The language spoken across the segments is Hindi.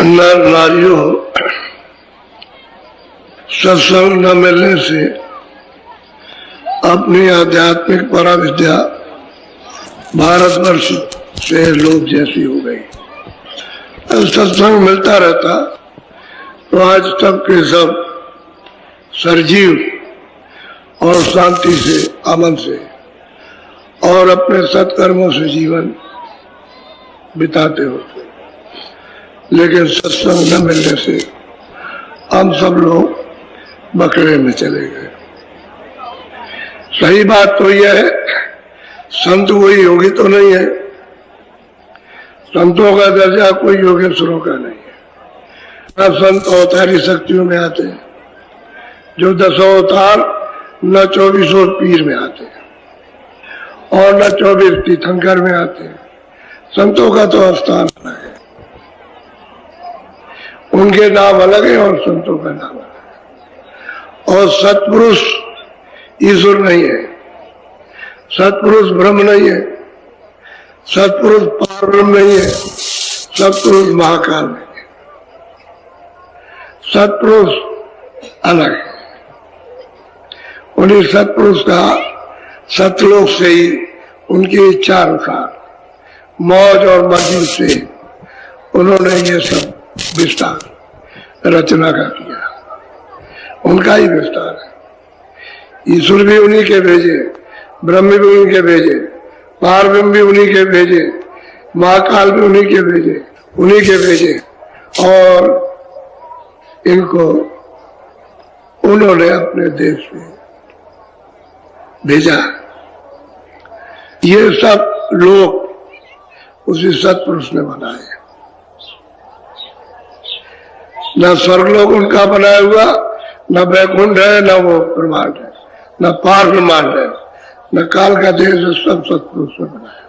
नर नारियों, सत्संग न मिलने से अपनी आध्यात्मिक पराविद्या भारतवर्ष से लोप जैसी हो गई। सत्संग मिलता रहता तो आज सब के सब सरजीव और शांति से, अमन से और अपने सत्कर्मों से जीवन बिताते होते, लेकिन सत्संग न मिलने से हम सब लोग बकरे में चले गए। सही बात तो यह है, संत कोई योगी तो नहीं है, संतों का दर्जा कोई योगेश्वरों का नहीं है। न संत अवतारी शक्तियों में आते हैं, जो 10 अवतार न 24 पीर में आते हैं और न 24 तीर्थंकर में आते हैं। संतों का तो स्थान अलग है, उनके नाम अलग है और संतों का नाम अलग है। और सत्पुरुष ईश्वर नहीं है, सत्पुरुष ब्रह्म नहीं है, सत्पुरुष पारब्रह्म नहीं है, सत्पुरुष महाकाल नहीं है। सत्पुरुष अलग है। उन्हीं सत्पुरुष का सतलोक से ही उनकी इच्छा अनुसार मौज और मस्जिद से उन्होंने ये सब विस्तार रचना का किया, उनका ही विस्तार है। ईश्वर भी उन्हीं के भेजे, ब्रह्म भी उन्हीं के भेजे, पारब्रह्म भी उन्हीं के भेजे, महाकाल भी उन्हीं के भेजे और इनको उन्होंने अपने देश में भेजा। ये सब लोग उसी सत्पुरुष ने बनाए। न स्वर्गलोक उनका बनाया हुआ, न वैकुंठ है, न वो ब्रह्मांड है, न पार ब्रह्मांड है, न काल का देश है, सब सत्पुरुष ने बनाया।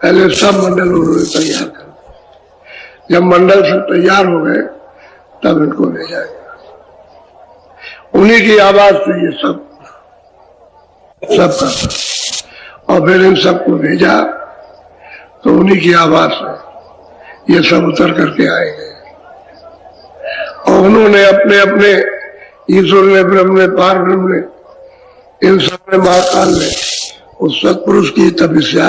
पहले सब मंडल उन्होंने तैयार कर दिया। जब मंडल सब तैयार हो गए तब इनको भेजा गया। उन्हीं की आवाज से ये सब करता, और फिर इन सबको भेजा तो उन्हीं की आवाज से ये सब उतर करके आएंगे। और उन्होंने अपने अपने ईश्वर ने, ब्रह्म ने, पार ब्रह्म ने, इन सब ने, महाकाल ने उस सत्पुरुष की तपस्या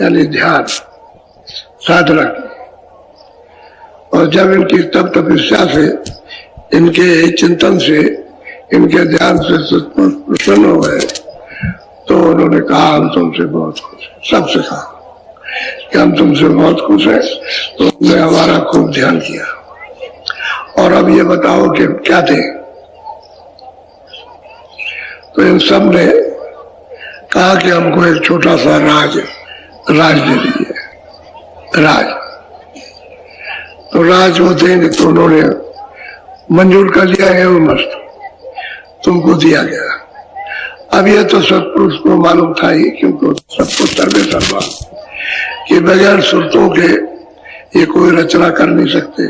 यानी ध्यान साधना की। और जब इनकी तप तपस्या से, इनके चिंतन से, इनके ध्यान से सत्पुरुष प्रसन्न हो गए तो उन्होंने कहा हम तुमसे बहुत खुश हैं। सबसे कहा कि हम तुमसे बहुत खुश हैं। तो उन्होंने हमारा खूब ध्यान किया। और अब ये बताओ कि क्या थे? तो इन सब ने कहा कि हमको एक छोटा सा राज दे दीजिए, राज। तो राज वो देंगे तो उन्होंने मंजूर कर लिया है, वो मस्त तुमको दिया गया। अब ये तो सत्पुरुष को मालूम था ही, क्योंकि सबको सर्वे सर्वा कि बगैर सुरतों के ये कोई रचना कर नहीं सकते।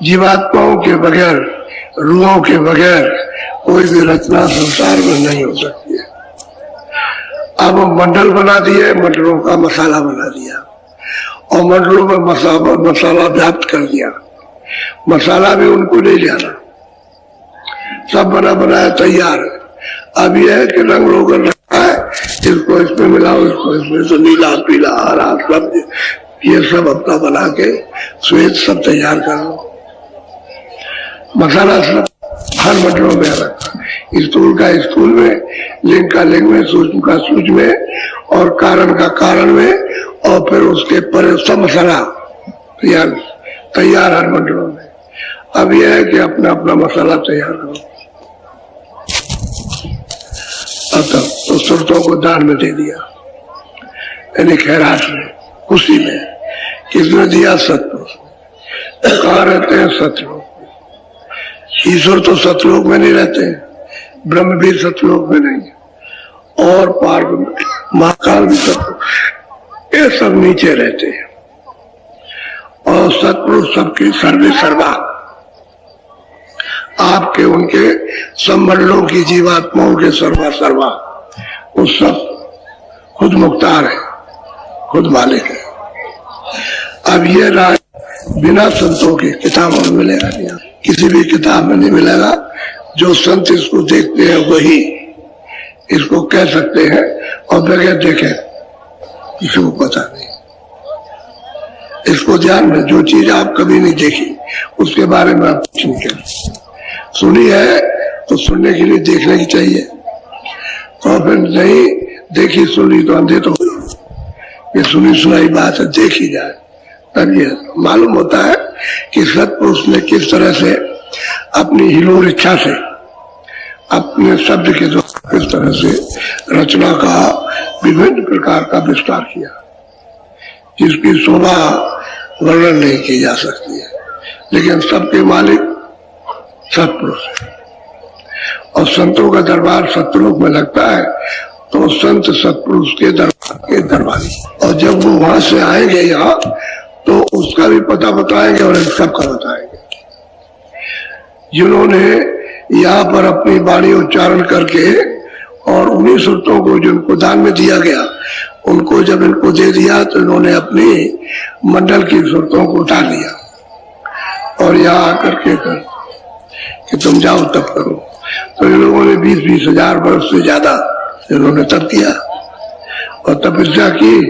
जीवात्माओं के बगैर, रूहों के बगैर कोई भी रचना संसार में नहीं हो सकती है। अब मंडल बना दिए, मंडलों का मसाला बना दिया और मंडलों में मसाला व्याप्त कर दिया। मसाला भी उनको ले जाना, सब बना बनाया तैयार है। अब यह है कि रंग रोगन रखा है, इसको इसमें मिलाओ, इसको इसमें, तो नीला पीला हरा सब ये सब अपना बना के श्वेत सब तैयार कर लो। मसाला सब हर मंडलों में रखा, स्थूल का स्थूल में, लिंग का लिंग में, सूक्ष्म का सूक्ष्म में और कारण का कारण में, और फिर उसके पर सब मसाला तैयार हर मंडलों में। अब यह है कि अपना अपना मसाला तैयार करो। तब तो सुरतों को दान में दे दिया, यानी खैरात में, खुशी में। किसने दिया? सतलोक। कहाँ रहते हैं? सतलोक। ईश्वर तो सतलोक में नहीं रहते, ब्रह्म भी सतलोक में नहीं, और पार महाकाल भी सतलोक, ये सब नीचे रहते हैं। और सतपुरुष सबके सर्वे सर्वा, आपके उनके संबंधों की जीवात्माओं के सर्वा सर्वा, उस सब खुद मुख्तार है, खुद मालिक है। अब ये राज बिना संतों के किताबों में मिलेगा नहीं, किसी भी किताब में नहीं मिलेगा। जो संत इसको देखते हैं वही इसको कह सकते हैं, और बगैर देखे किसी को पता नहीं। इसको ध्यान में, जो चीज आप कभी नहीं देखी उसके बारे में आप कुछ नहीं करें। सुनी है तो सुनने के लिए देखने की चाहिए, तो फिर नहीं देखी सुनी तो अंधे तो ये सुनी सुनाई बात है, देखी जाए तब ये मालूम होता है कि सत्पुरुष ने किस तरह से अपनी हिलोर इच्छा से अपने शब्द के द्वारा किस तरह से रचना का विभिन्न प्रकार का विस्तार किया, जिसकी शोभा वर्णन नहीं की जा सकती है। लेकिन सबके मालिक सत्पुरुष है, और संतों का दरबार सतलोक में लगता है तो संत सत्पुरुष के दरबार के दरबारी, और जब वो वहां से आएंगे यहाँ तो उसका भी पता बताएंगे और इन सबका बताएंगे। जिन्होंने यहाँ पर अपनी वाणी उच्चारण करके और उन्हीं सुरतों को जिनको दान में दिया गया उनको जब इनको दे दिया तो इन्होंने अपनी मंडल की सुरतों को उतार लिया और यहाँ आकर के कर कि तुम जाओ तप करो। तो इन लोगों ने 20-20 हजार वर्ष से ज्यादा इन्होंने तप किया और तपस्या की,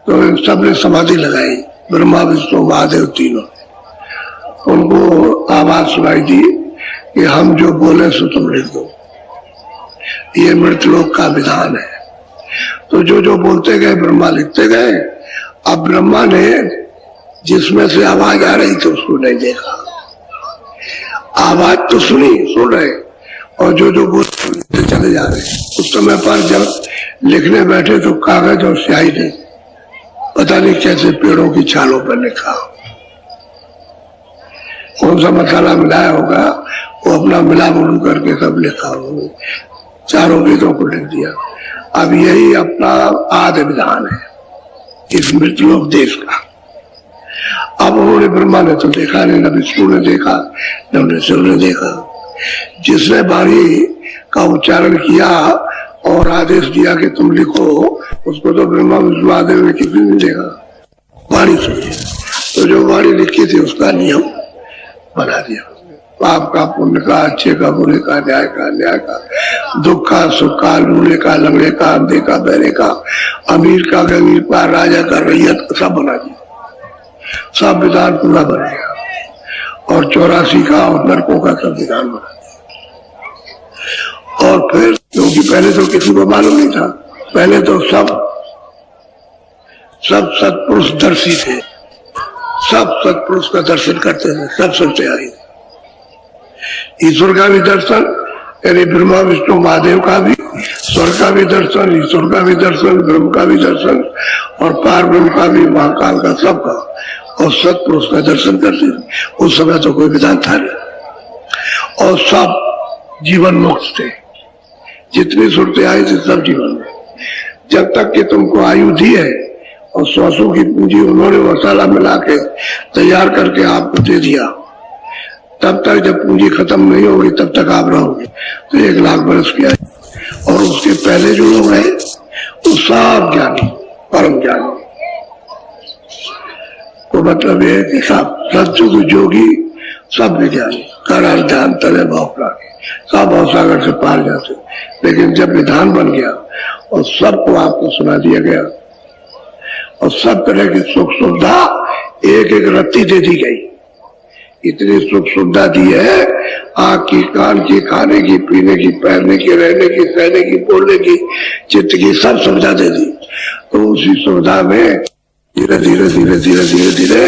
तो इन सब ने समाधि लगाई, ब्रह्मा विष्णु महादेव तीनों। उनको आवाज सुनाई दी कि हम जो बोले सो तुम लिख दो, ये मृतलोक का विधान है। तो जो जो बोलते गए ब्रह्मा लिखते गए। अब ब्रह्मा ने जिसमें से आवाज आ रही थी उसको नहीं देखा, आवाज तो सुनी, सुन रहे, और जो जो बोलते चले जा रहे। उस समय पर जब लिखने बैठे तो कागज और स्याही ने पता नहीं कैसे पेड़ों की छालों पर लिखा, कौन सा मसाला मिलाया होगा, वो अपना मिला मुलू करके सब लिखा, चारों वेदों को लिख दिया। अब यही अपना आदि विधान है इस मृतलोक देश का। अब उन्होंने ब्रह्मा ने तो देखा नहीं, न विष्णु ने देखा, न उन्हें शिव ने देखा। जिसने वाणी का उच्चारण किया और आदेश दिया कि तुम लिखो, उसको तो ब्रह्मा विष्णु आदेव ने किसी ने देखा, वाणी सुनी। तो जो वाणी लिखी थी उसका नियम बना दिया, पाप का पुण्य का, अच्छे का बुरे का, न्याय का अन्याय का, दुख का सुख का, लूले का लंगड़े का, अंधे का बहरे का, अमीर का गरीब का, राजा का रैयत का, सब बना दिया। सब विधान पूरा बन गया और 84 का और नरकों का सब विधान बना दिया। और फिर क्योंकि पहले तो किसी को मालूम नहीं था, पहले तो सब सत्पुरुष दर्शी थे, सब सत्पुरुष का दर्शन करते थे, सब सुनते आई। ईश्वर का भी दर्शन यानी ब्रह्मा विष्णु महादेव का भी, स्वर्ग का भी दर्शन, ईश्वर का भी दर्शन, ब्रह्म का भी दर्शन और पार ब्रह्म का भी, महाकाल का, सबका, और सत्पुरुष का दर्शन करते थे। उस समय तो कोई विधान था नहीं और सब जीवन मुक्त थे, जितनी सुरतें आई थी सब जीवन में। जब तक कि तुमको आयु दी है और श्वासों की पूंजी उन्होंने मसाला मिला के तैयार करके आपको दे दिया, तब तक जब पूंजी खत्म नहीं होगी तब तक आप रहोगे। तो 1 लाख बरस की आयु। और उसके पहले जो लोग हैं वो सब ज्ञानी, परम ज्ञानी। तो मतलब ये है कि सब सत्युग जोगी, सब विज्ञानी, कर ध्यान तले भाव प्राणी, सब भवसागर से पार जाते। लेकिन जब विधान बन गया और सबको आपको सुना दिया गया और सब तरह की सुख सुविधा एक एक रत्ती दे दी गई, इतनी सुख सुविधा दी है, आँख की, कान की, खाने की, पीने की, पहनने की, रहने की, सहने की, बोलने की, चित्त की, सब सुविधा दे दी। तो उसी सुविधा में धीरे धीरे धीरे धीरे धीरे धीरे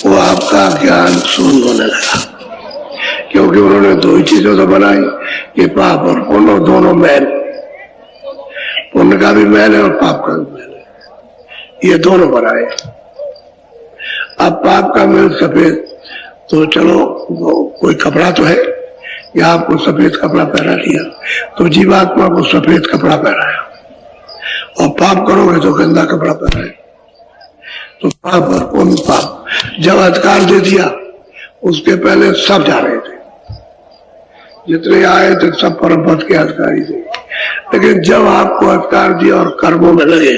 वो आपका ज्ञान शून्य होने लगा, क्योंकि उन्होंने 2 ही चीजें तो बनाई कि पाप और पुण्य, दोनों मैल, पुण्य का भी मैल है और पाप का भी मैल है, ये दोनों बनाए। अब पाप का मैल सफेद, तो चलो कोई कपड़ा तो है, या आपको सफेद कपड़ा पहना दिया तो जीवात्मा को सफेद कपड़ा पहनाया, और पाप करोगे तो गंदा कपड़ा पहनाए। तो पाप और पुण्य, पाप जब अधिकार दे दिया उसके पहले सब जा रहे थे, जितने आए थे सब परम पद के अधिकारी थे। लेकिन जब आपको अधिकार दिया और कर्मों में लगे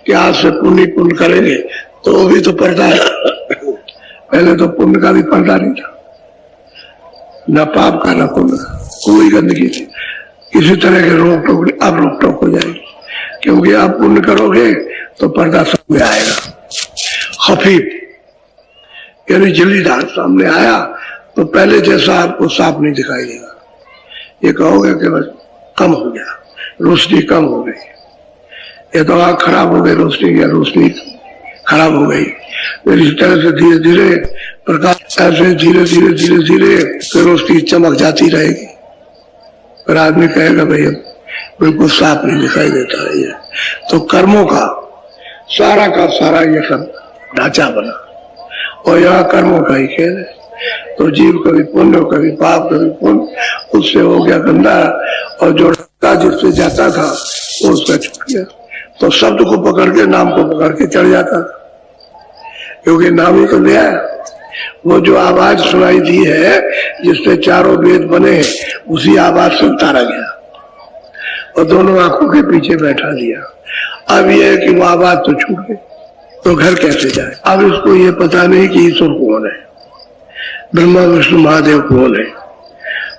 कि आज से पुण्य करेंगे, तो वो भी तो पर्दा है, पहले तो पुण्य का भी पर्दा नहीं था, न पाप का न पुण्य का, कोई गंदगी थी, किसी तरह के रोक टोक। अब रोक टोक हो जाएगी, क्योंकि आप पुण्य करोगे तो पर्दा सब में आएगा। खफीफ यानी जलीदार सामने आया तो पहले जैसा आपको साफ नहीं दिखाई देगा। ये कहोगे कि बस कम हो गया, रोशनी कम हो गई, ये तो आँख खराब हो गई रोशनी, या रोशनी खराब हो गई। फिर इस तरह से धीरे धीरे प्रकाश, ऐसे धीरे धीरे धीरे धीरे फिर रोशनी चमक जाती रहेगी। फिर आदमी कहेगा भैया बिल्कुल साफ नहीं दिखाई देता है। ये तो कर्मों का सारा ये सब ढांचा बना, और यहाँ कर्मों का ही खेल है। तो जीव कभी पुण्य कभी पाप कभी पुण्य, उससे हो गया गंदा, और जो जिससे जाता था वो उसका छूट गया। तो शब्द को पकड़ के नाम को पकड़ के चढ़ जाता था, क्योंकि नाम ही तो ले आया। वो जो आवाज सुनाई दी है जिससे चारों वेद बने, उसी आवाज से उतारा गया और दोनों आंखों के पीछे बैठा दिया। अब यह है कि वो आवाज तो छूट गई, तो घर कैसे जाए। अब इसको ये पता नहीं कि ईश्वर कौन है, ब्रह्मा विष्णु महादेव कौन है,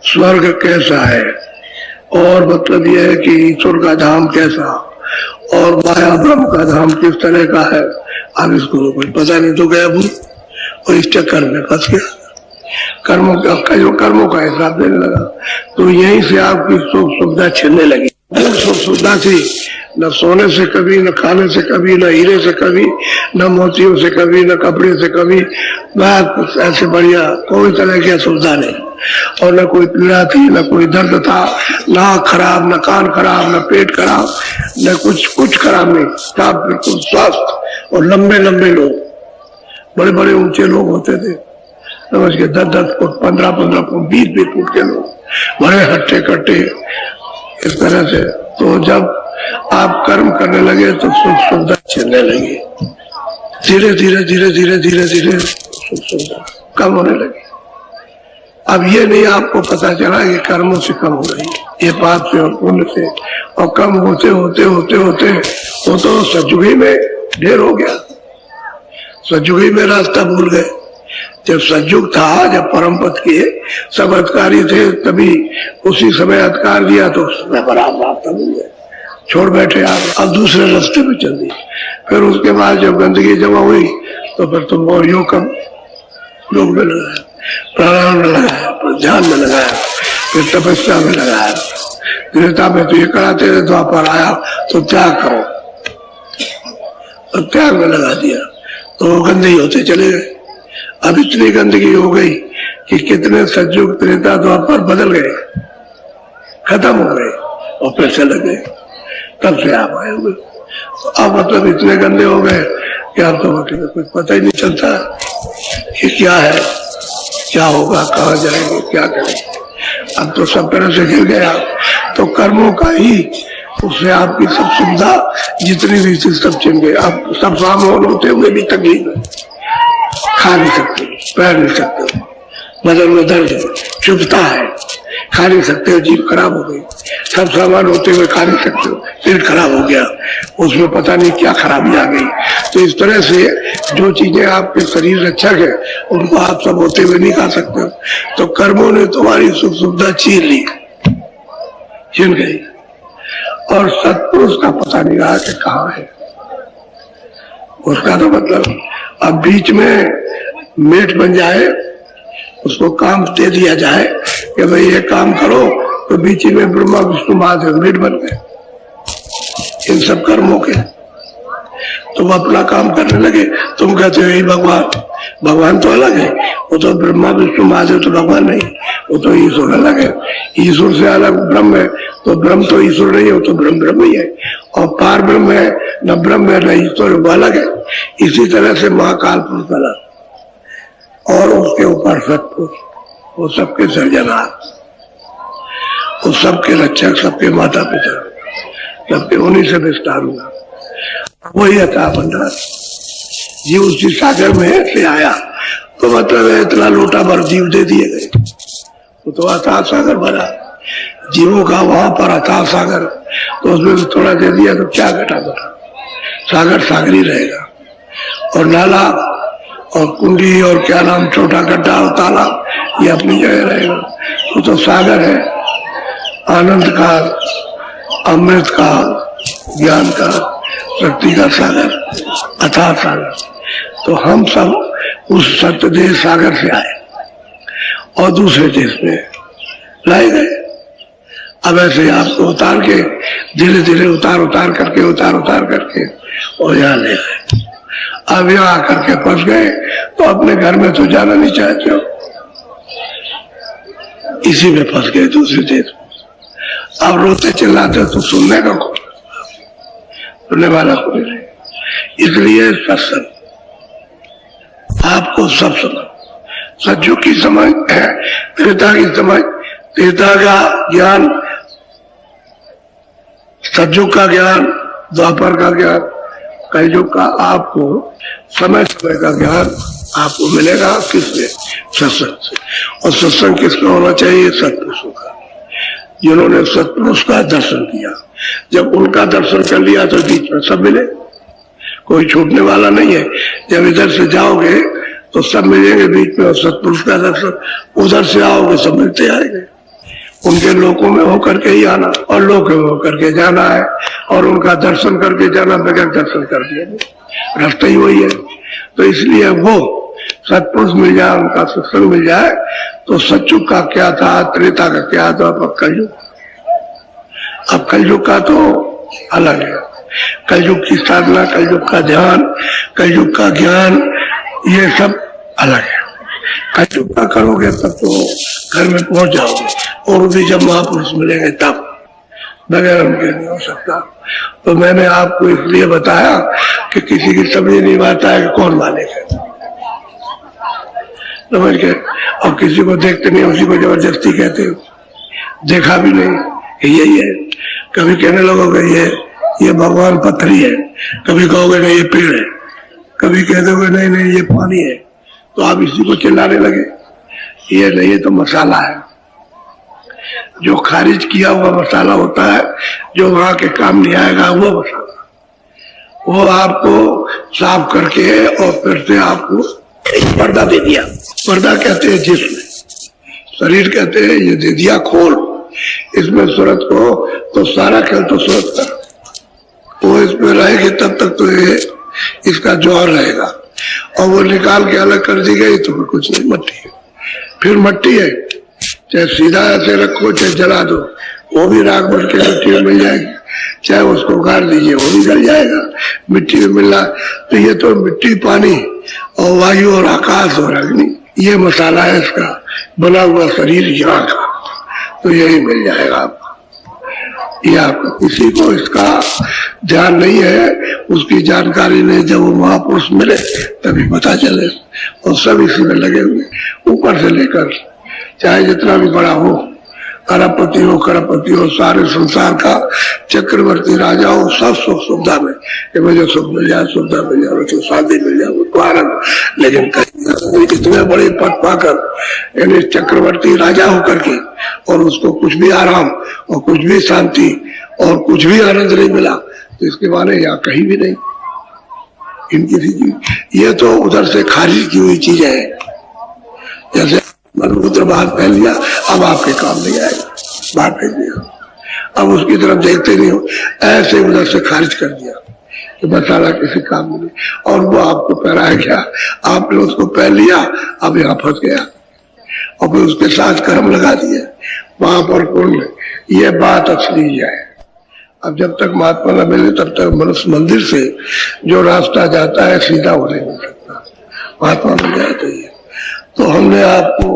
स्वर्ग कैसा है, और मतलब यह है कि ईश्वर का धाम कैसा, और माया ब्रह्म का धाम किस तरह का है। अब इसको तो कुछ पता नहीं, तो गया भूल और इस चक्कर में फंस गया। कर्मों का हिसाब देने लगा, तो यहीं से आपकी सुख सुविधा छिनने लगी। सुख सुविधा थी, न सोने से कभी, न खाने से कभी, न हीरे से कभी, न मोतियों से कभी, न कपड़े से कभी, बात ऐसे बढ़िया कोई तरह की सुविधा नहीं, और न कोई पीड़ा थी, न कोई दर्द था, नाक खराब, न कान खराब, न पेट खराब, न कुछ खराब नहीं, सब बिल्कुल स्वस्थ। और लंबे लंबे लोग, बड़े बड़े ऊंचे लोग होते थे, समझ के 10-10 फुट 15-15 फुट 20-20 फुट के लोग, बड़े हट्टे कट्टे इस तरह से। तो जब आप कर्म करने लगे तो सुख सुविधा छिनने लगी, धीरे धीरे धीरे धीरे धीरे धीरे सुख सुविधा कम होने लगी। अब ये नहीं आपको पता चला कि कर्मों से कम हो रही है, ये पाप से और पुण्य से, और कम होते होते होते होते वो तो सतयुगी में ढेर हो गया। सतयुगी में रास्ता भूल गए। जब सतयुग था, जब परम पद के सब अधिकारी थे, तभी उसी समय अधिकार दिया तो उसमें बराबर रास्ता भूल गए, छोड़ बैठे आप, अब दूसरे रास्ते पे चल दिए। फिर उसके बाद जब गंदगी जमा हुई तो फिर तुम और योग कम योग में लगाया, प्राणायाम में लगाया, ध्यान में लगाया, फिर तपस्या में लगाया, त्रेता में तो ये कराते थे, द्वापर आया तो त्याग करो, और त्याग में लगा दिया तो गंदे होते चले गए। अब इतनी गंदगी हो गई कि कितने सतयुग त्रेता द्वापर बदल गए, खत्म हो गए, और फिर से लग गए, तब से आप आए हुए। तो अब मतलब इतने गंदे हो गए कि अब तो मतलब कुछ पता ही नहीं चलता कि क्या है, क्या होगा, कहाँ जाएंगे, क्या करेंगे। अब तो सब तरह से गिर गया। तो कर्मों का ही, उससे आपकी सब सुविधा जितनी भी थी सब छिन गए। अब सब सामान होते हुए भी तकलीफ है, खा नहीं सकते, पैर नहीं सकते, बदन में दर्द, चुभता है, खा नहीं सकते हो, जीभ खराब हो गई, सब सामान होते हुए खा नहीं सकते हो, पेट खराब हो गया, उसमें पता नहीं क्या खराबी आ गई। तो इस तरह से जो चीजें आपके शरीर रक्षक है उनको आप सब होते हुए नहीं खा सकते हो। तो कर्मों ने तुम्हारी सुख सुविधा छीन ली, छिन गई, और सत्पुरुष का पता नहीं रहा कि कहाँ है। उसका तो मतलब अब बीच में मेट बन जाए, उसको काम दे दिया जाए कि भाई ये काम करो, तो बीच में ब्रह्मा विष्णु महादेव मेट बन गए इन सब कर्मों के। तुम अपना काम करने लगे, तुम कहते हो यही भगवान, भगवान तो अलग है, वो तो ब्रह्मा विष्णु महादेव तो भगवान नहीं, वो तो ईश्वर अलग है, ईश्वर से अलग ब्रह्म है, तो ब्रह्म तो ईश्वर नहीं है, वो तो ब्रह्म ब्रह्म ही है, और पार ब्रह्म है, न ब्रह्म है न ईश्वर, वो अलग है। इसी तरह से महाकाल पुरुष अलग, और उसके ऊपर सतपुरुष, वो सबके सर्जनहार, वो सबके रक्षक, सबके माता पिता, सबके उन्हीं से विस्तार हुआ। वही अतः भंडार जीव उसी सागर में से आया, तो मतलब इतना लोटा भर जीव दे दिए गए, वो तो अतः सागर भरा जीवों का, वहां पर अतः सागर, तो उसमें भी थोड़ा दे दिया तो क्या घटा बता, सागर सागर ही रहेगा। और नाला और कुंडी और क्या नाम छोटा गड्ढा और तालाब ये अपनी जगह रहेगा। वो तो सागर है, आनंद का, अमृत का, ज्ञान का, शक्ति का सागर, अथाह सागर। तो हम सब उस सत्य देह सागर से आए और दूसरे देश में लाए गए। अब ऐसे आपको उतार के धीरे धीरे उतार करके और यहाँ ले गए। अब यहाँ आकर के फंस गए तो अपने घर में तो जाना नहीं चाहते हो, इसी में फंस गए दूसरी देर। अब रोते चिल्लाते तो सुनने का कौन, सुनने वाला कोई नहीं। इसलिए सत्संग आपको सब समझ, सज्जुग की समझ है, त्रेता की समझ, त्रेता का ज्ञान, सज्जुग का ज्ञान, द्वापर का ज्ञान, कलयुग का आपको समय समय का ज्ञान आपको मिलेगा किससे? सत्संग से। और सत्संग किसका होना चाहिए? सत्पुरुषों का, जिन्होंने सत्पुरुष का दर्शन किया। जब उनका दर्शन कर लिया तो बीच में सब मिले, कोई छूटने वाला नहीं है। जब इधर से जाओगे तो सब मिलेंगे बीच में, और सत्पुरुष का दर्शन, उधर से आओगे सब मिलते आएंगे। उनके लोकों में होकर के ही आना और लोकों में होकर के जाना है, और उनका दर्शन करके जाना, बगैर दर्शन कर दिया रास्ता ही वही है। तो इसलिए वो सत्पुरुष मिल जाए, उनका सत्संग मिल जाए तो सच्चुग का क्या था, त्रेता का क्या था, अब कलयुग। अब कलयुग का तो अलग है। कलयुग की साधना, कलयुग का ध्यान, कलयुग का ज्ञान, ये सब अलग है। कलयुग का करोगे तब तो घर में पहुंच जाओगे, और भी जब महापुरुष मिलेंगे तब, बगैर उनके नहीं हो सकता। तो मैंने आपको इसलिए बताया कि किसी की समझ नहीं आता है कि कौन मालिक है, समझ के, और किसी को देखते नहीं उसी को जबरदस्ती कहते हो, देखा भी नहीं यही है। कभी कहने लगोगे ये भगवान पत्थरी है, कभी कहोगे नहीं ये पेड़ है, कभी कह दोगे नहीं नहीं ये पानी है, तो आप इसी को चिल्लाने लगे। ये नहीं, ये तो मसाला है, जो खारिज किया हुआ मसाला होता है, जो वहां के काम नहीं आएगा वो मसाला, वो आपको साफ करके और फिर से आपको एक पर्दा दे दिया। पर्दा कहते हैं जिस्म, शरीर कहते हैं, ये दे दिया खोल, इसमें सूरत को तो सारा खेल तो सूरत का, वो इसमें रहेगी तब तक तो ये इसका जौहर रहेगा, और वो निकाल के अलग कर दी गई तो फिर कुछ नहीं, मट्टी है। फिर मट्टी है, चाहे सीधा ऐसे रखो चाहे जला दो, वो भी राख बन के मिट्टी में मिल जाएगी, चाहे उसको गाड़ दीजिए वो भी गल जाएगा, मिट्टी में मिल रहा। तो ये तो मिट्टी, पानी और वायु और आकाश और अग्नि, ये मसाला है इसका बना हुआ शरीर यहाँ का, तो यही मिल जाएगा आपको। ये आपको किसी को इसका ध्यान नहीं है, उसकी जानकारी नहीं, जब वो महापुरुष मिले तभी पता चले। और सब इसी में लगे हुए, ऊपर से लेकर चाहे जितना भी बड़ा हो, अरबपति हो, करोड़पति हो, सारे संसार का चक्रवर्ती राजा हो, सब सुख सुविधा में, कि मुझे सुख मिल जाए, सुविधा मिल जाए, तो शादी मिल जाए, उसको आनंद। लेकिन इतने बड़े पद पाकर, यानी चक्रवर्ती राजा होकर के, और उसको कुछ भी आराम और कुछ भी शांति और कुछ भी आनंद नहीं मिला, तो इसके माने यहाँ कहीं भी नहीं इनकी चीज। ये तो उधर से खारिज की हुई चीजें हैं, जैसे मलमूत्र बाहर फैल लिया, अब आपके काम नहीं आएगा, बाहर फेंक दिया, अब उसकी तरफ देखते नहीं हो, ऐसे उधर से खारिज कर दिया कि मसाला किसी काम में नहीं। और वो आपको पहनाया गया, आपने उसको पहन लिया, अब यहाँ फंस गया, और फिर उसके साथ कर्म लगा दिए, वहां पर पुण्य। ये बात असली है। अब जब तक महात्मा न मिले तब तक मनुष्य मंदिर से जो रास्ता जाता है सीधा हो नहीं सकता, महात्मा मिल जाए तो ये। तो हमने आपको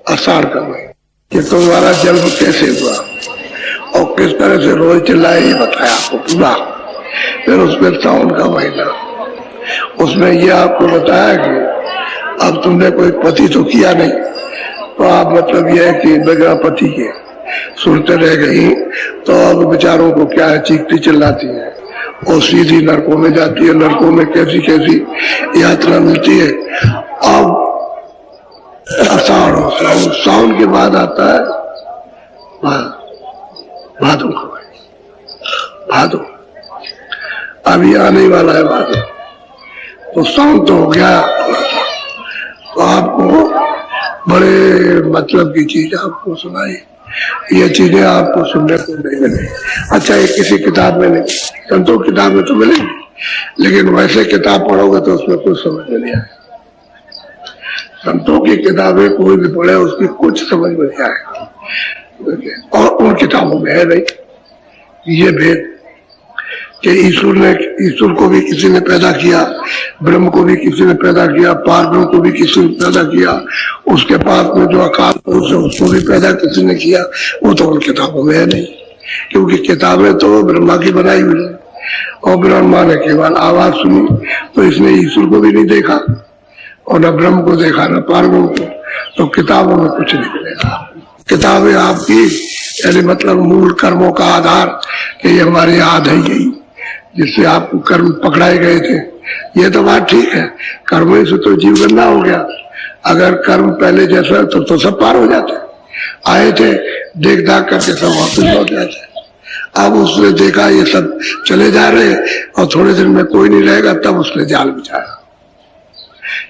आसान करना कि तुम्हारा जन्म कैसे हुआ और किस तरह से रोज चिल्लाए, ये बताया आपको पूरा। फिर उसमें सावन का महीना, उसमें ये आपको बताया कि अब तुमने कोई पति तो किया नहीं, तो आप मतलब यह है कि बगैर पति के सुनते रह गई, तो अब बेचारों को क्या है, चीखती चिल्लाती है और सीधी नरकों में जाती है। नरकों में कैसी कैसी यात्रा मिलती है। अब आषाढ़, सावन के बाद आता है भादो, भादो अभी आने वाला है भादो। तो शांत हो गया। तो आपको बड़े मतलब की चीज आपको सुनाई, ये चीजें आपको सुनने को नहीं मिली। अच्छा, ये किसी किताब में नहीं, संतों की किताब में तो मिलेगी, लेकिन वैसे किताब पढ़ोगे तो उसमें कुछ समझ में नहीं आएगा। संतों की किताबें कोई भी पढ़े उसकी कुछ समझ में नहीं आएगा। और उन किताबों में है नहीं ये भेद कि ईश्वर को भी किसी ने पैदा किया, ब्रह्म को भी किसी ने पैदा किया, पारब्रह्म को भी किसी ने पैदा किया, उसके पास में जो अकाल पुरुष है उसको भी पैदा किसी ने किया। वो तो उन किताबों में है नहीं, क्योंकि किताबें तो ब्रह्मा की बनाई हुई है। और ब्रह्मा ने केवल आवाज सुनी, तो इसने ईश्वर को भी नहीं देखा और न ब्रह्म को देखा न पारब्रह्म को, तो किताबों में कुछ नहीं मिलेगा। किताबें आपकी यानी मतलब मूल कर्मों का आधार कि ये हमारे याद है यही जिससे आपको कर्म पकड़ाए गए थे। ये तो बात ठीक है, कर्मों से तो जीव गंदा हो गया। अगर कर्म पहले जैसा तो सब पार हो जाते, आए थे देख दाख करके सब वापस लौट जाते। अब उसने देखा ये सब चले जा रहे और थोड़े दिन में कोई नहीं रहेगा, तब उसने जाल बिछाया,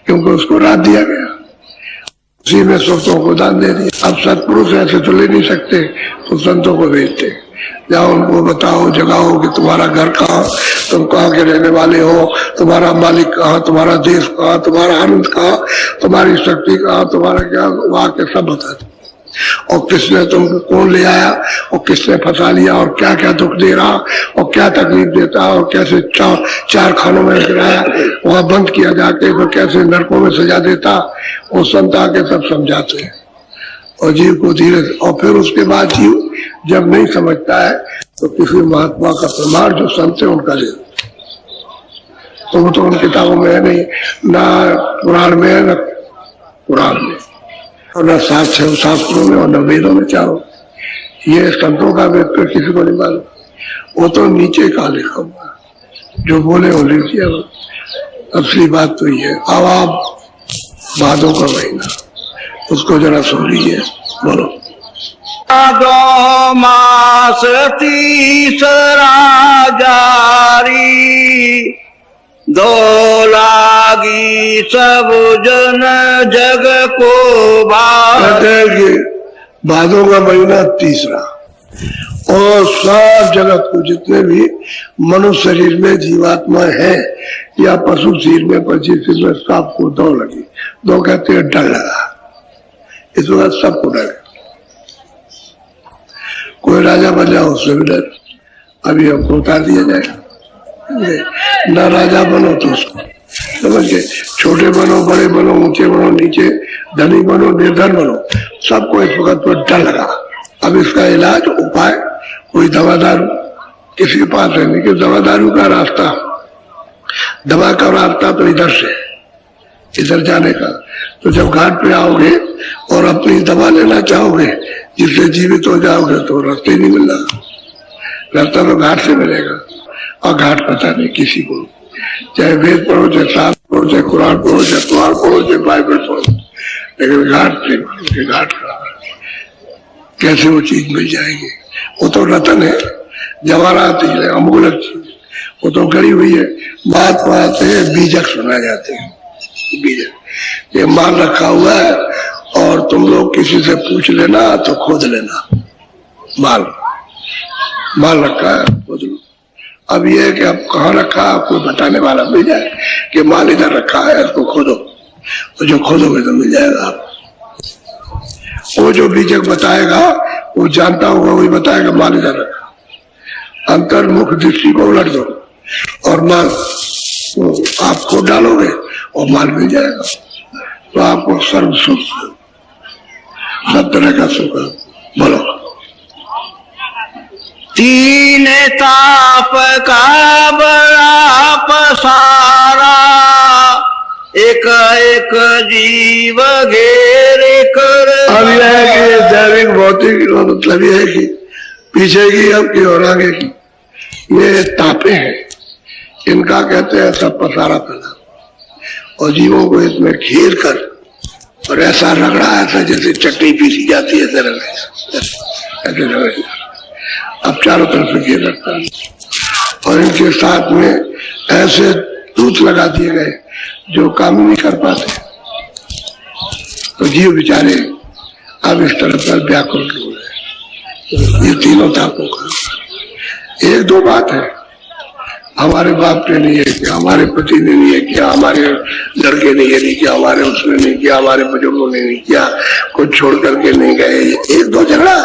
क्योंकि उसको रात दिया गया, उसी में संतों को दान दे दिया। अब सत्पुरुष ऐसे तो ले नहीं सकते, तो संतों को भेजते, जाओ उनको बताओ, जगाओ कि तुम्हारा घर कहाँ, तुम कहाँ के रहने वाले हो, तुम्हारा मालिक कहाँ, तुम्हारा देश कहाँ, तुम्हारा आनंद कहाँ, तुम्हारी शक्ति कहाँ, तुम्हारा क्या, वहां के सब बता दो। और किसने तुमको कौन ले आया और किसने फंसा लिया और क्या क्या दुख दे रहा और क्या तकलीफ देता और कैसे चार खानों में गिराया, वहां बंद किया जाके तो कैसे नरकों में सजा देता, वो संत आके सब समझाते हैं और जीव को धीरे। और फिर उसके बाद जीव जब नहीं समझता है तो किसी महात्मा का प्रमाण जो संत है उनका ले, तो वो तो उन किताबों में है नहीं, ना पुराण में है, न पुराण में और न शास्त्रों में और न वेदों में। चाहो ये संतों का वेद पर किसी को नहीं मालूम, वो तो नीचे का लिखा हुआ, जो बोले वो लिख दिया। असली बात तो ये, अब आप भादों का महीना उसको जरा सुन लीजिए, बोलो। भादो मास तीसरा जारी, दो लागी सब जन जग को भादों का महीना तीसरा, और सब जगत को जितने भी मनुष्य शरीर में जीवात्मा है या पशु शरीर में पक्षी शरीर में सबको दो लगी। दो कहते हैं डर लगा, इस वक्त सबको डर। कोई राजा बन जाओ उससे भी डर, अभी हमको उतार दिया जाएगा। ना राजा बनो तो उसको समझ के, छोटे बनो बड़े बनो ऊंचे बनो नीचे, धनी बनो निर्धन बनो, सबको इस वक्त पर डर लगा। अब इसका इलाज उपाय कोई दवा दारू किसी के पास है नहीं, कि दवा दारू का रास्ता, दवा का रास्ता तो इधर से इधर जाने का। तो जब घाट पे आओगे और अपनी दवा लेना चाहोगे जिससे जीवित हो जाओगे तो रास्ते नहीं मिलना, रास्ता तो घाट से मिलेगा। और घाट पता नहीं किसी को, चाहे वेद पढ़ो, चाहे शास्त्र पढ़ो, चाहे कुरान पढ़ो, चाहे कुरान पढ़ो, चाहे बाइबल पढ़ो, लेकिन घाट से घाट कैसे वो चीज मिल जाएगी। वो तो रतन है, जवाहरात है, अमूलक चीज, वो तो गड़ी हुई है। बात बात है, बीजक सुना जाते हैं, बीजक ये माल रखा हुआ है और तुम लोग किसी से पूछ लेना तो खोद लेना, माल रखा है खोद लो। अब ये है कि अब कहाँ रखा है आपको बताने वाला मिल जाए कि माल इधर रखा है, इसको खोदो, तो जो खोदोगे तो मिल जाएगा आपको। वो जो बीजक बताएगा वो जानता होगा, वही बताएगा माल इधर रखा। अंतर्मुख दृष्टि को उलट दो और माल तो आप खोद डालोगे और माल मिल जाएगा, तो आपको सर्व सुख सब तरह का सुख। बोलो। तीन ताप का बड़ा पसारा, एक एक जीव घेरे कर। अब यह है कि दैविक भौतिक मतलब यह है कि पीछे की अब की और आगे की ये तापे हैं, इनका कहते हैं सब पसारा फैला, और जीवों को इसमें घेर कर और ऐसा रगड़ा, ऐसा जैसे चटनी पीसी जाती है ऐसे रगड़ा। अब चारों तरफ से घेर रखता है और इनके साथ में ऐसे दूत लगा दिए गए जो काम नहीं कर पाते। तो जीव बेचारे अब इस तरह पर व्याकुल हो रहे। ये तीनों तापों का एक दो बात है, हमारे बाप ने नहीं है किया, हमारे पति ने नहीं है किया, हमारे लड़के ने ये नहीं किया, हमारे उसने नहीं किया, हमारे बुजुर्गों ने नहीं किया, कुछ छोड़ करके नहीं गए। एक दो झगड़ा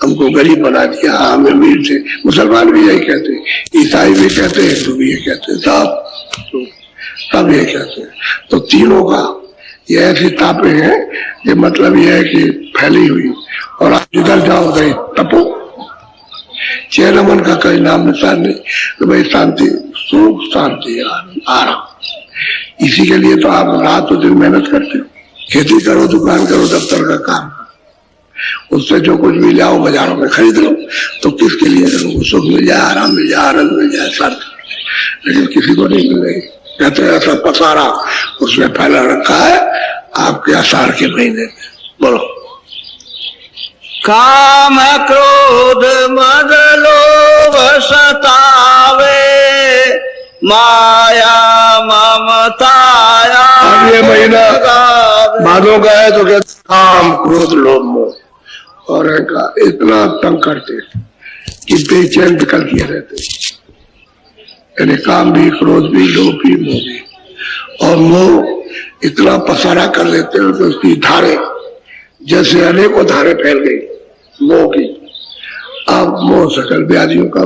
हमको गरीब बना दिया, हमें वीर थे। मुसलमान भी यही कहते, ईसाई भी कहते, हिंदू भी ये कहते, सब ये कहते हैं। तो तीनों का ये ऐसी तापे हैं कि मतलब ये है कि फैली हुई, और आप जिधर जाओ गए तपो, चैन अमन का कोई नाम निशान नहीं तो भाई शांति, सुख शांति आराम। इसी के लिए तो आप रात और दिन मेहनत करते हो, खेती करो, दुकान करो, दफ्तर का काम, उससे जो कुछ मिल जाओ बाजारों में खरीद लो। तो किसके लिए करो? सुख मिल जाए, आराम मिल जाए, आनंद मिल जाए, शांति। लेकिन किसी को नहीं मिल रही। कहते हैं ऐसा पसारा उसने फैला रखा है आपके आषाढ़ के महीने में। बोलो। काम क्रोध मद लोभ सतावे, माया ममताया। अब ये महीना भादों का है तो कहते काम क्रोध लोभ मोह, और इनका इतना तंग करते कि बेचैन बिकल किए रहते। यानी काम भी, क्रोध भी, लोभ भी, मोह भी। और मोह इतना पसारा कर लेते हैं कि उसकी धारे जैसे अनेकों धारे फैल गई मोह की। अब मोह सकल व्याधियों का,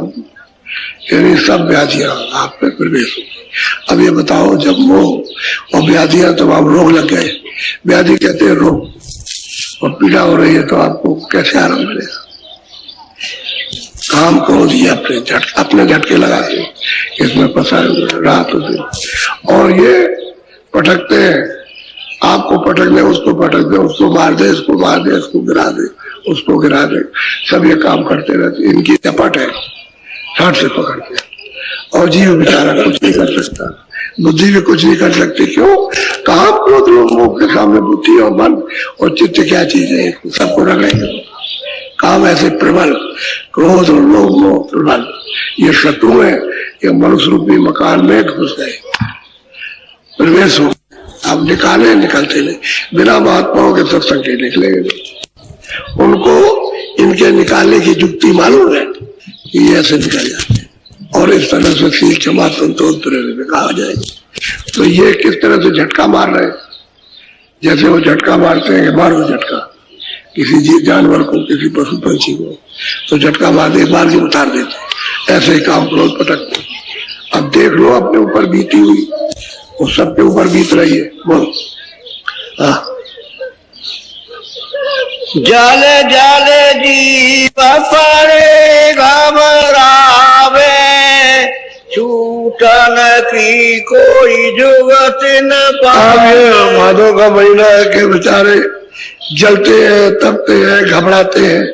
यानी सब व्याधियां आप में प्रवेश हो गई। अब ये बताओ, जब मोह और व्याधियां तो आप रोग लग गए, व्याधि कहते हैं रोग, और पीड़ा हो रही है तो आपको कैसे आराम मिलेगा? काम क्रोध ही अपने झटके लगाते हैं, इसमें फंसाए हुए रात और दिन। और ये पटकते हैं, आपको पटक दे, उसको पटक दे, उसको मार दे, इसको मार दे, इसको गिरा दे, उसको गिरा दे, सब ये काम करते रहते। इनकी चपट है, छाट से पकड़ते। और जीव बेचारा कुछ नहीं कर सकता, बुद्धि भी कुछ नहीं कर सकती। क्यों? काम क्रोध लोभ मोह के सामने बुद्धि और मन और चित्त क्या चीज है? सबको रगड़ेंगे। काम ऐसे प्रबल, क्रोध और लोभ मोह प्रबल, ये शत्रु है, ये मनुष्य रूपी मकान में घुस गए, प्रवेश हो। अब निकाले, निकलते नहीं, बिना महात्माओं के सत्संग के निकलेंगे नहीं। उनको इनके निकालने की युक्ति मालूम है कि ये ऐसे निकल जाते हैं, और इस तरह से सीख क्षमा संतोष प्रेम कहा जाएगा। तो ये किस तरह से झटका मार रहे हैं, जैसे वो झटका मारते हैं कि मारो झटका किसी जीव जानवर को, किसी पशु पंछी को, तो झटका मार दे, बार जी उतार देते। ऐसे ही काम क्रोध पटकते। अब देख लो अपने ऊपर बीती हुई, वो सबके ऊपर बीत रही है। बोलो। जल जल जीव परे घबरावे, छूटन की कोई जुगत न पावे। भादों का महीना है कि बेचारे जलते हैं, तपते हैं, घबराते हैं,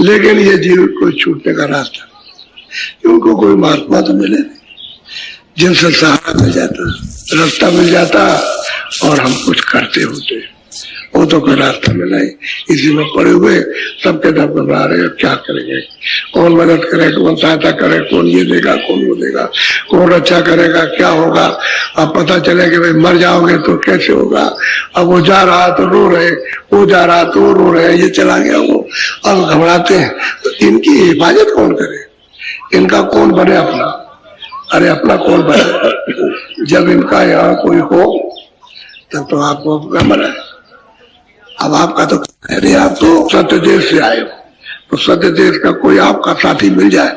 लेकिन ये जीव को छूटने का रास्ता नहीं। उनको कोई महात्मा तो मिले नहीं जिनसे सहारा मिल जाता, रास्ता मिल जाता और हम कुछ करते होते, वो तो कोई रास्ता मिला ही। इसी में पड़े हुए सबके दब घबरा रहे, क्या करेंगे, कौन मदद करे, कौन सहायता करे, कौन ये देगा, कौन वो देगा, कौन रक्षा करेगा, क्या होगा। अब पता चले कि भाई मर जाओगे तो कैसे होगा। अब वो जा रहा तो रो रहे, वो जा रहा तो रो रहे, ये चला गया वो, अब घबराते हैं। तो इनकी हिफाजत कौन करे, इनका कौन बने अपना? अरे अपना कौन बने? जब इनका यहाँ कोई हो तब तो आपको अपना बनाए। अब आपका तो अरे आप तो सत्य देश से आए हो, तो सत्य देश का कोई आपका साथी मिल जाए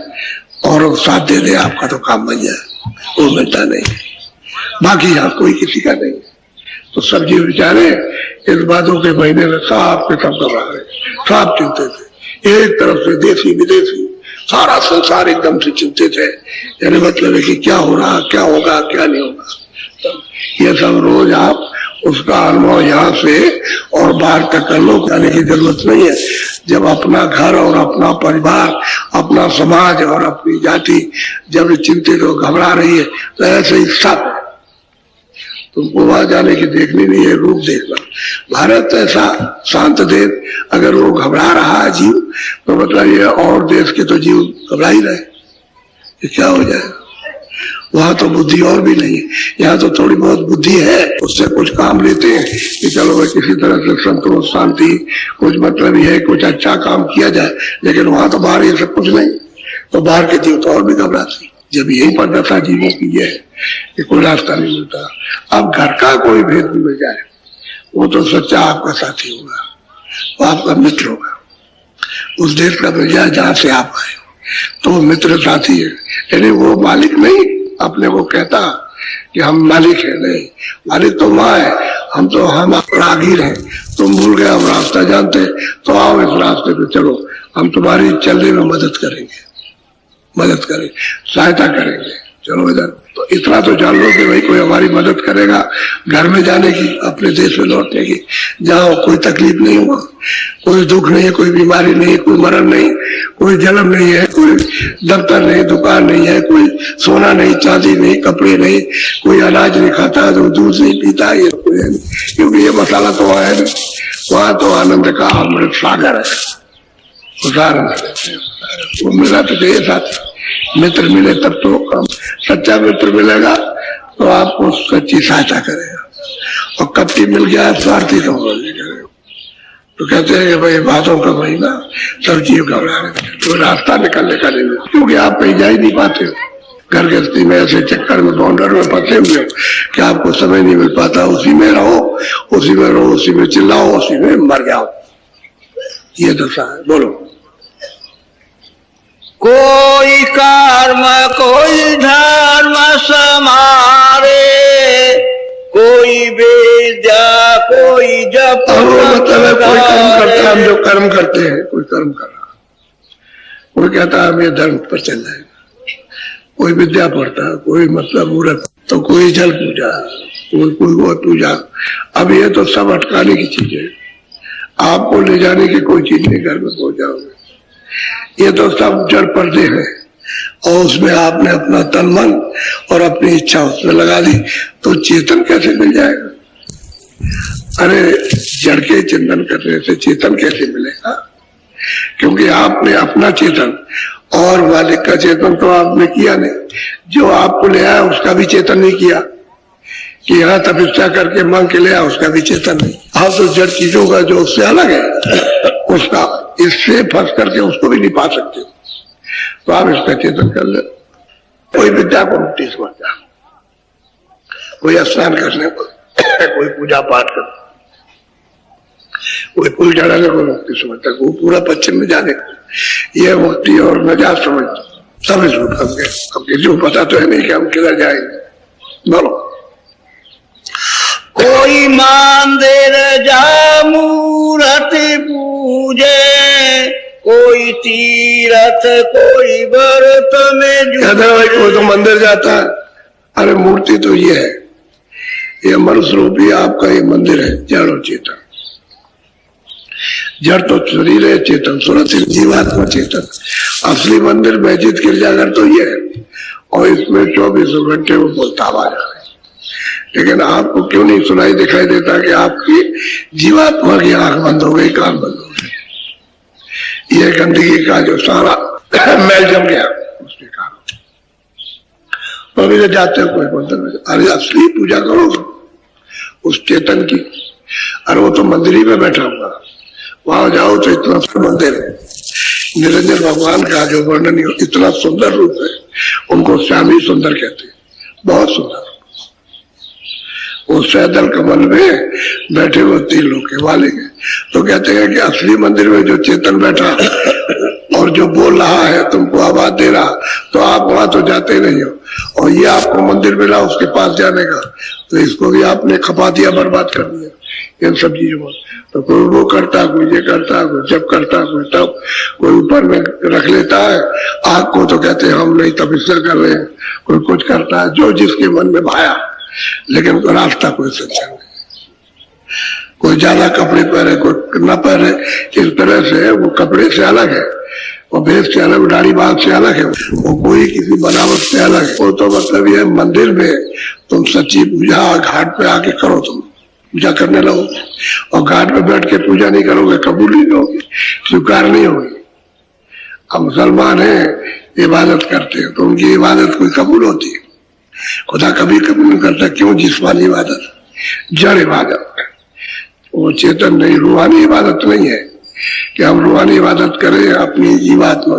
और साथ दे दे, आपका तो काम बन जाए, वो मिलता नहीं। बाकी यहाँ कोई किसी का नहीं। तो सब जीव बेचारे इस बातों के महीने में साफ के सब घबरा रहे, साफ चिंतित थे। एक तरफ से देशी विदेशी सारा संसार एकदम से चिंतित है। यानी मतलब है कि क्या हो रहा, क्या होगा, क्या नहीं होगा। ये सब रोज आप उसका अनुभव यहाँ से और बाहर तक कर लो, जाने की जरूरत नहीं है। जब अपना घर और अपना परिवार, अपना समाज और अपनी जाति जब चिंतित और घबरा रही है तो ऐसे ही सब है। तुमको वहां जाने की देखनी नहीं है, रूप देखना। भारत ऐसा शांत देश, अगर वो घबरा रहा है जीव तो मतलब ये और देश के तो जीव घबरा ही रहे, ये क्या हो जाएगा। वहां तो बुद्धि और भी नहीं है, यहाँ तो थोड़ी बहुत बुद्धि है, उससे कुछ काम लेते हैं कि चलो भाई किसी तरह से संतोष शांति कुछ मतलब है, कुछ अच्छा काम किया जाए। लेकिन वहां तो बाहर ये सब कुछ नहीं, तो बाहर के जीव तो और भी घबराती। जब यही पर दशा जीवों की है कि कोई रास्ता नहीं मिलता। अब घर का कोई भेद भी मिल जाए, वो तो सच्चा आपका साथी होगा, वो आपका मित्र होगा। उस देश का मिल जाए जहां से आप आए, तो वो मित्र साथी है। यानी वो मालिक नहीं अपने को कहता कि हम मालिक है, नहीं, मालिक तो माँ है, हम राहगीर हैं। तुम भूल गए, हम रास्ता जानते, तो आओ इस रास्ते पे चलो, हम तुम्हारी चलने में मदद करेंगे, सहायता करेंगे, चलो इधर। तो इतना तो जान लो कि भाई कोई हमारी मदद करेगा घर में जाने की, अपने देश में लौटने की, जहाँ कोई तकलीफ नहीं हुआ, कोई दुख नहीं है, कोई बीमारी नहीं है, कोई मरण नहीं, कोई जन्म नहीं है, कोई दफ्तर नहीं, दुकान नहीं है, कोई सोना नहीं, चांदी नहीं, कपड़े नहीं, कोई अनाज नहीं खाता, तो दूध नहीं पीता, ये कोई है नहीं, क्योंकि ये मसाला तो वहाँ है, वहां तो आनंद का अमृत सागर है। वो मिला तो चाहिए साथ, मित्र मिले तब तो सच्चा मित्र मिलेगा तो आपको सच्ची सहायता करेगा, और कपटी मिल गया स्वार्थी तो करेगा। तो कहते हैं कि भाई बातों का महीना सब जीव घबरा रहे, तो रास्ता निकलने का नहीं, क्योंकि आप कहीं जा ही नहीं पाते हो। घर गृहस्थी में ऐसे चक्कर में बाउंडर में फंसे हुए हो कि आपको समय नहीं मिल पाता। उसी में रहो, उसी में चिल्लाओ, उसी में मर जाओ, ये दशा है। बोलो। कोई कर्म कोई धर्म समारे, कोई विद्या कोई जप। मतलब है कोई कर्म करता है, हम जो कर्म करते हैं, कोई कर्म कर रहा, कोई कहता है हम ये धर्म पर चल रहे हैं, कोई विद्या पढ़ता है, कोई मतलब मूर्ख, तो कोई जल पूजा, कोई वो पूजा। अब ये तो सब अटकाने की चीज है, आपको ले जाने की कोई चीज नहीं, घर में पहुंच जाओगे। ये तो सब जड़ पर्दे हैं, और उसमें आपने अपना तन मन और अपनी इच्छा उसमें लगा दी, तो चेतन कैसे मिल जाएगा? अरे जड़ के चिंतन करने से चेतन कैसे मिलेगा? क्योंकि आपने अपना चेतन और मालिक का चेतन तो आपने किया नहीं, जो आपको ले आया उसका भी चेतन नहीं किया, कि यहाँ तपस्या करके मांग के ले आया उसका भी चेतन नहीं। आप तो जड़ चीजों का जो उससे अलग है उसका, इससे फंस करके उसको भी नहीं पा सकते, तो आप इसका चेतन कर ले। कोई विद्या को मुक्ति समझता, कोई स्नान करने को, कोई पूजा पाठ कर, कोई फूल चढ़ाने को मुक्ति समझता, कोई पूरा पश्चिम में जाने को, यह मुक्ति और नजात समझ, सब इसमें फंस गए। अब किसी को पता तो है नहीं कि हम किधर जाएंगे। बोलो। कोई मंदिर जा मूर्त पूजे, कोई तीरथ कोई व्रत में कहता भाई कोई तो मंदिर जाता है, अरे मूर्ति तो ये है, ये मनुष्य रूपी आपका ये मंदिर है, जड़ और चेतन। जड़ तो शरीर है, चेतन सुरत जीवात्मा चेतन। असली मंदिर मस्जिद गिरजाघर तो ये है, और इसमें 24 घंटे वो बोलता आवाज आ रही। लेकिन आपको क्यों नहीं सुनाई दिखाई देता कि आपकी जीवात्मा की आंख बंद हो गई, कान बंद हो गए, ये गंदगी का जो सारा मैल जम गया उसके कारण। तो अभी तो जाते हो कोई मंदिर में, अरे असली पूजा करो उस चेतन की। अरे वो तो मंदिर ही में बैठा हुआ, वहां जाओ तो इतना मंदिर है, निरंजन भगवान का जो वर्णन इतना सुंदर रूप है, उनको श्यामी सुंदर कहते हैं, बहुत सुंदर। वो सैदल कमल में बैठे हुए 3 लोग के वाले हैं, तो कहते हैं कि असली मंदिर में जो चेतन बैठा और जो बोल रहा है, तुमको आवाज दे रहा, तो आप वहां तो जाते नहीं हो, और ये आपको मंदिर मिला उसके पास जाने का, तो इसको भी आपने खपा दिया, बर्बाद कर दिया इन सब चीजों को। तो कोई वो करता, कोई ये करता, कोई जब करता, कोई तब, कोई ऊपर में रख लेता है आग को, तो कहते हैं हम नहीं तपस्या कर रहे हैं, कोई कुछ करता है जो जिसके मन में भाया, लेकिन कोई रास्ता कोई सच्चा नहीं। कोई ज्यादा कपड़े पहने, कोई न पहने, इस तरह से वो कपड़े से अलग है, वो भेष से अलग, दाढ़ी बाल से अलग है, वो कोई किसी बनावट से अलग है। वो तो मतलब ये मंदिर में तुम सच्ची पूजा घाट पे आके करो, तुम पूजा करने लगो, और घाट पे बैठ के पूजा नहीं करोगे, कबूल नहीं होगी, स्वीकार नहीं होगी। अब मुसलमान है, इबादत करते हैं, तो उनकी इबादत कोई कबूल होती है? खुदा कभी कभी नहीं करता। क्यों? जिस्मानी इबादत, जड़ इबादत, वो चेतन नहीं, रूहानी इबादत नहीं है कि हम रूहानी इबादत करें अपनी जीवात्मा।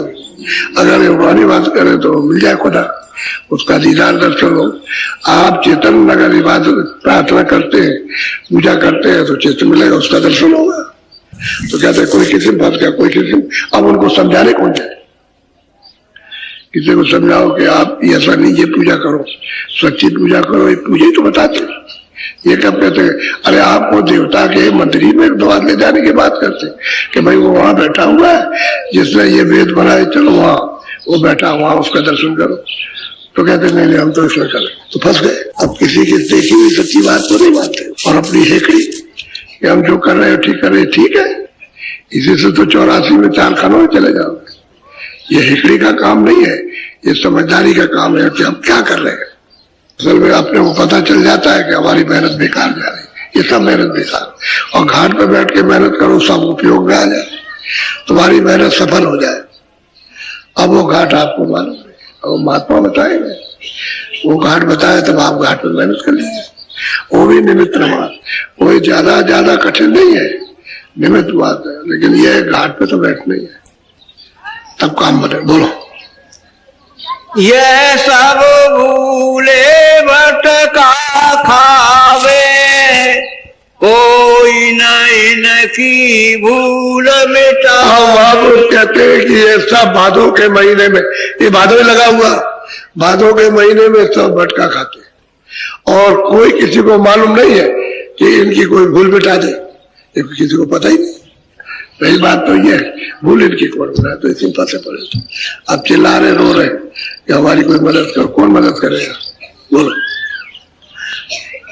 अगर रूहानी इबादत करें तो मिल जाए खुदा, उसका दीदार दर्शन हो। आप चेतन अगर इबादत प्रार्थना करते हैं, पूजा करते हैं तो चेतन मिलेगा, उसका दर्शन होगा। तो कहते हैं कोई किस्म फंस गया, कोई किस्म। अब उनको समझाने कौन जाए? किसी को समझाओ कि आप ऐसा नहीं, ये पूजा करो, सच्ची पूजा करो, ये पूजा ही तो बताते। ये कब कहते हैं? अरे आपको देवता के मंदिर में दवा ले जाने की बात करते कि भाई वो वहां बैठा हुआ है जिसने ये वेद बनाए, चलो वहां वो बैठा, वहां उसका दर्शन करो। तो कहते नहीं नहीं हम तो इसमें करें, तो फंस गए। अब किसी की देखी हुई सच्ची बात तो नहीं मानते और अपनी हेकड़ी कि हम जो कर रहे हैं ठीक कर रहे हैं, ठीक है। इसी से तो 84 में 4 खानों में चले जाओगे। ये हेकड़ी का काम नहीं है, ये समझदारी का काम है कि हम क्या कर रहे हैं। असल में अपने को पता चल जाता है कि हमारी मेहनत बेकार जा रही है, ये सब मेहनत बेकार। और घाट पे बैठ के मेहनत करो, सब उपयोग में आ जाए, तुम्हारी मेहनत सफल हो जाए। अब वो घाट आपको मालूम है, वो महात्मा बताएंगे, वो घाट बताए तब आप घाट पर मेहनत कर लीजिए। वो भी निमित्त बात, कोई ज्यादा कठिन नहीं है, निमित्त बात है। लेकिन ये घाट पे तो बैठना ही है, तब काम बने। बोलो। ये सब भूले भटका खावे, कोई नहीं न की भूल मिटा। कहते हैं कि ये सब भादों के महीने में, ये भादों लगा हुआ, भादों के महीने में सब भटका खाते और कोई किसी को मालूम नहीं है कि इनकी कोई भूल मिटा दे, ये किसी को पता ही नहीं। पहली बात तो ये भूल इनकी कौन बनाए, तो इसी पासे पड़े। अब चिल्ला रहे, रो रहे कि हमारी कोई मदद करो, कौन मदद करेगा? बोलो।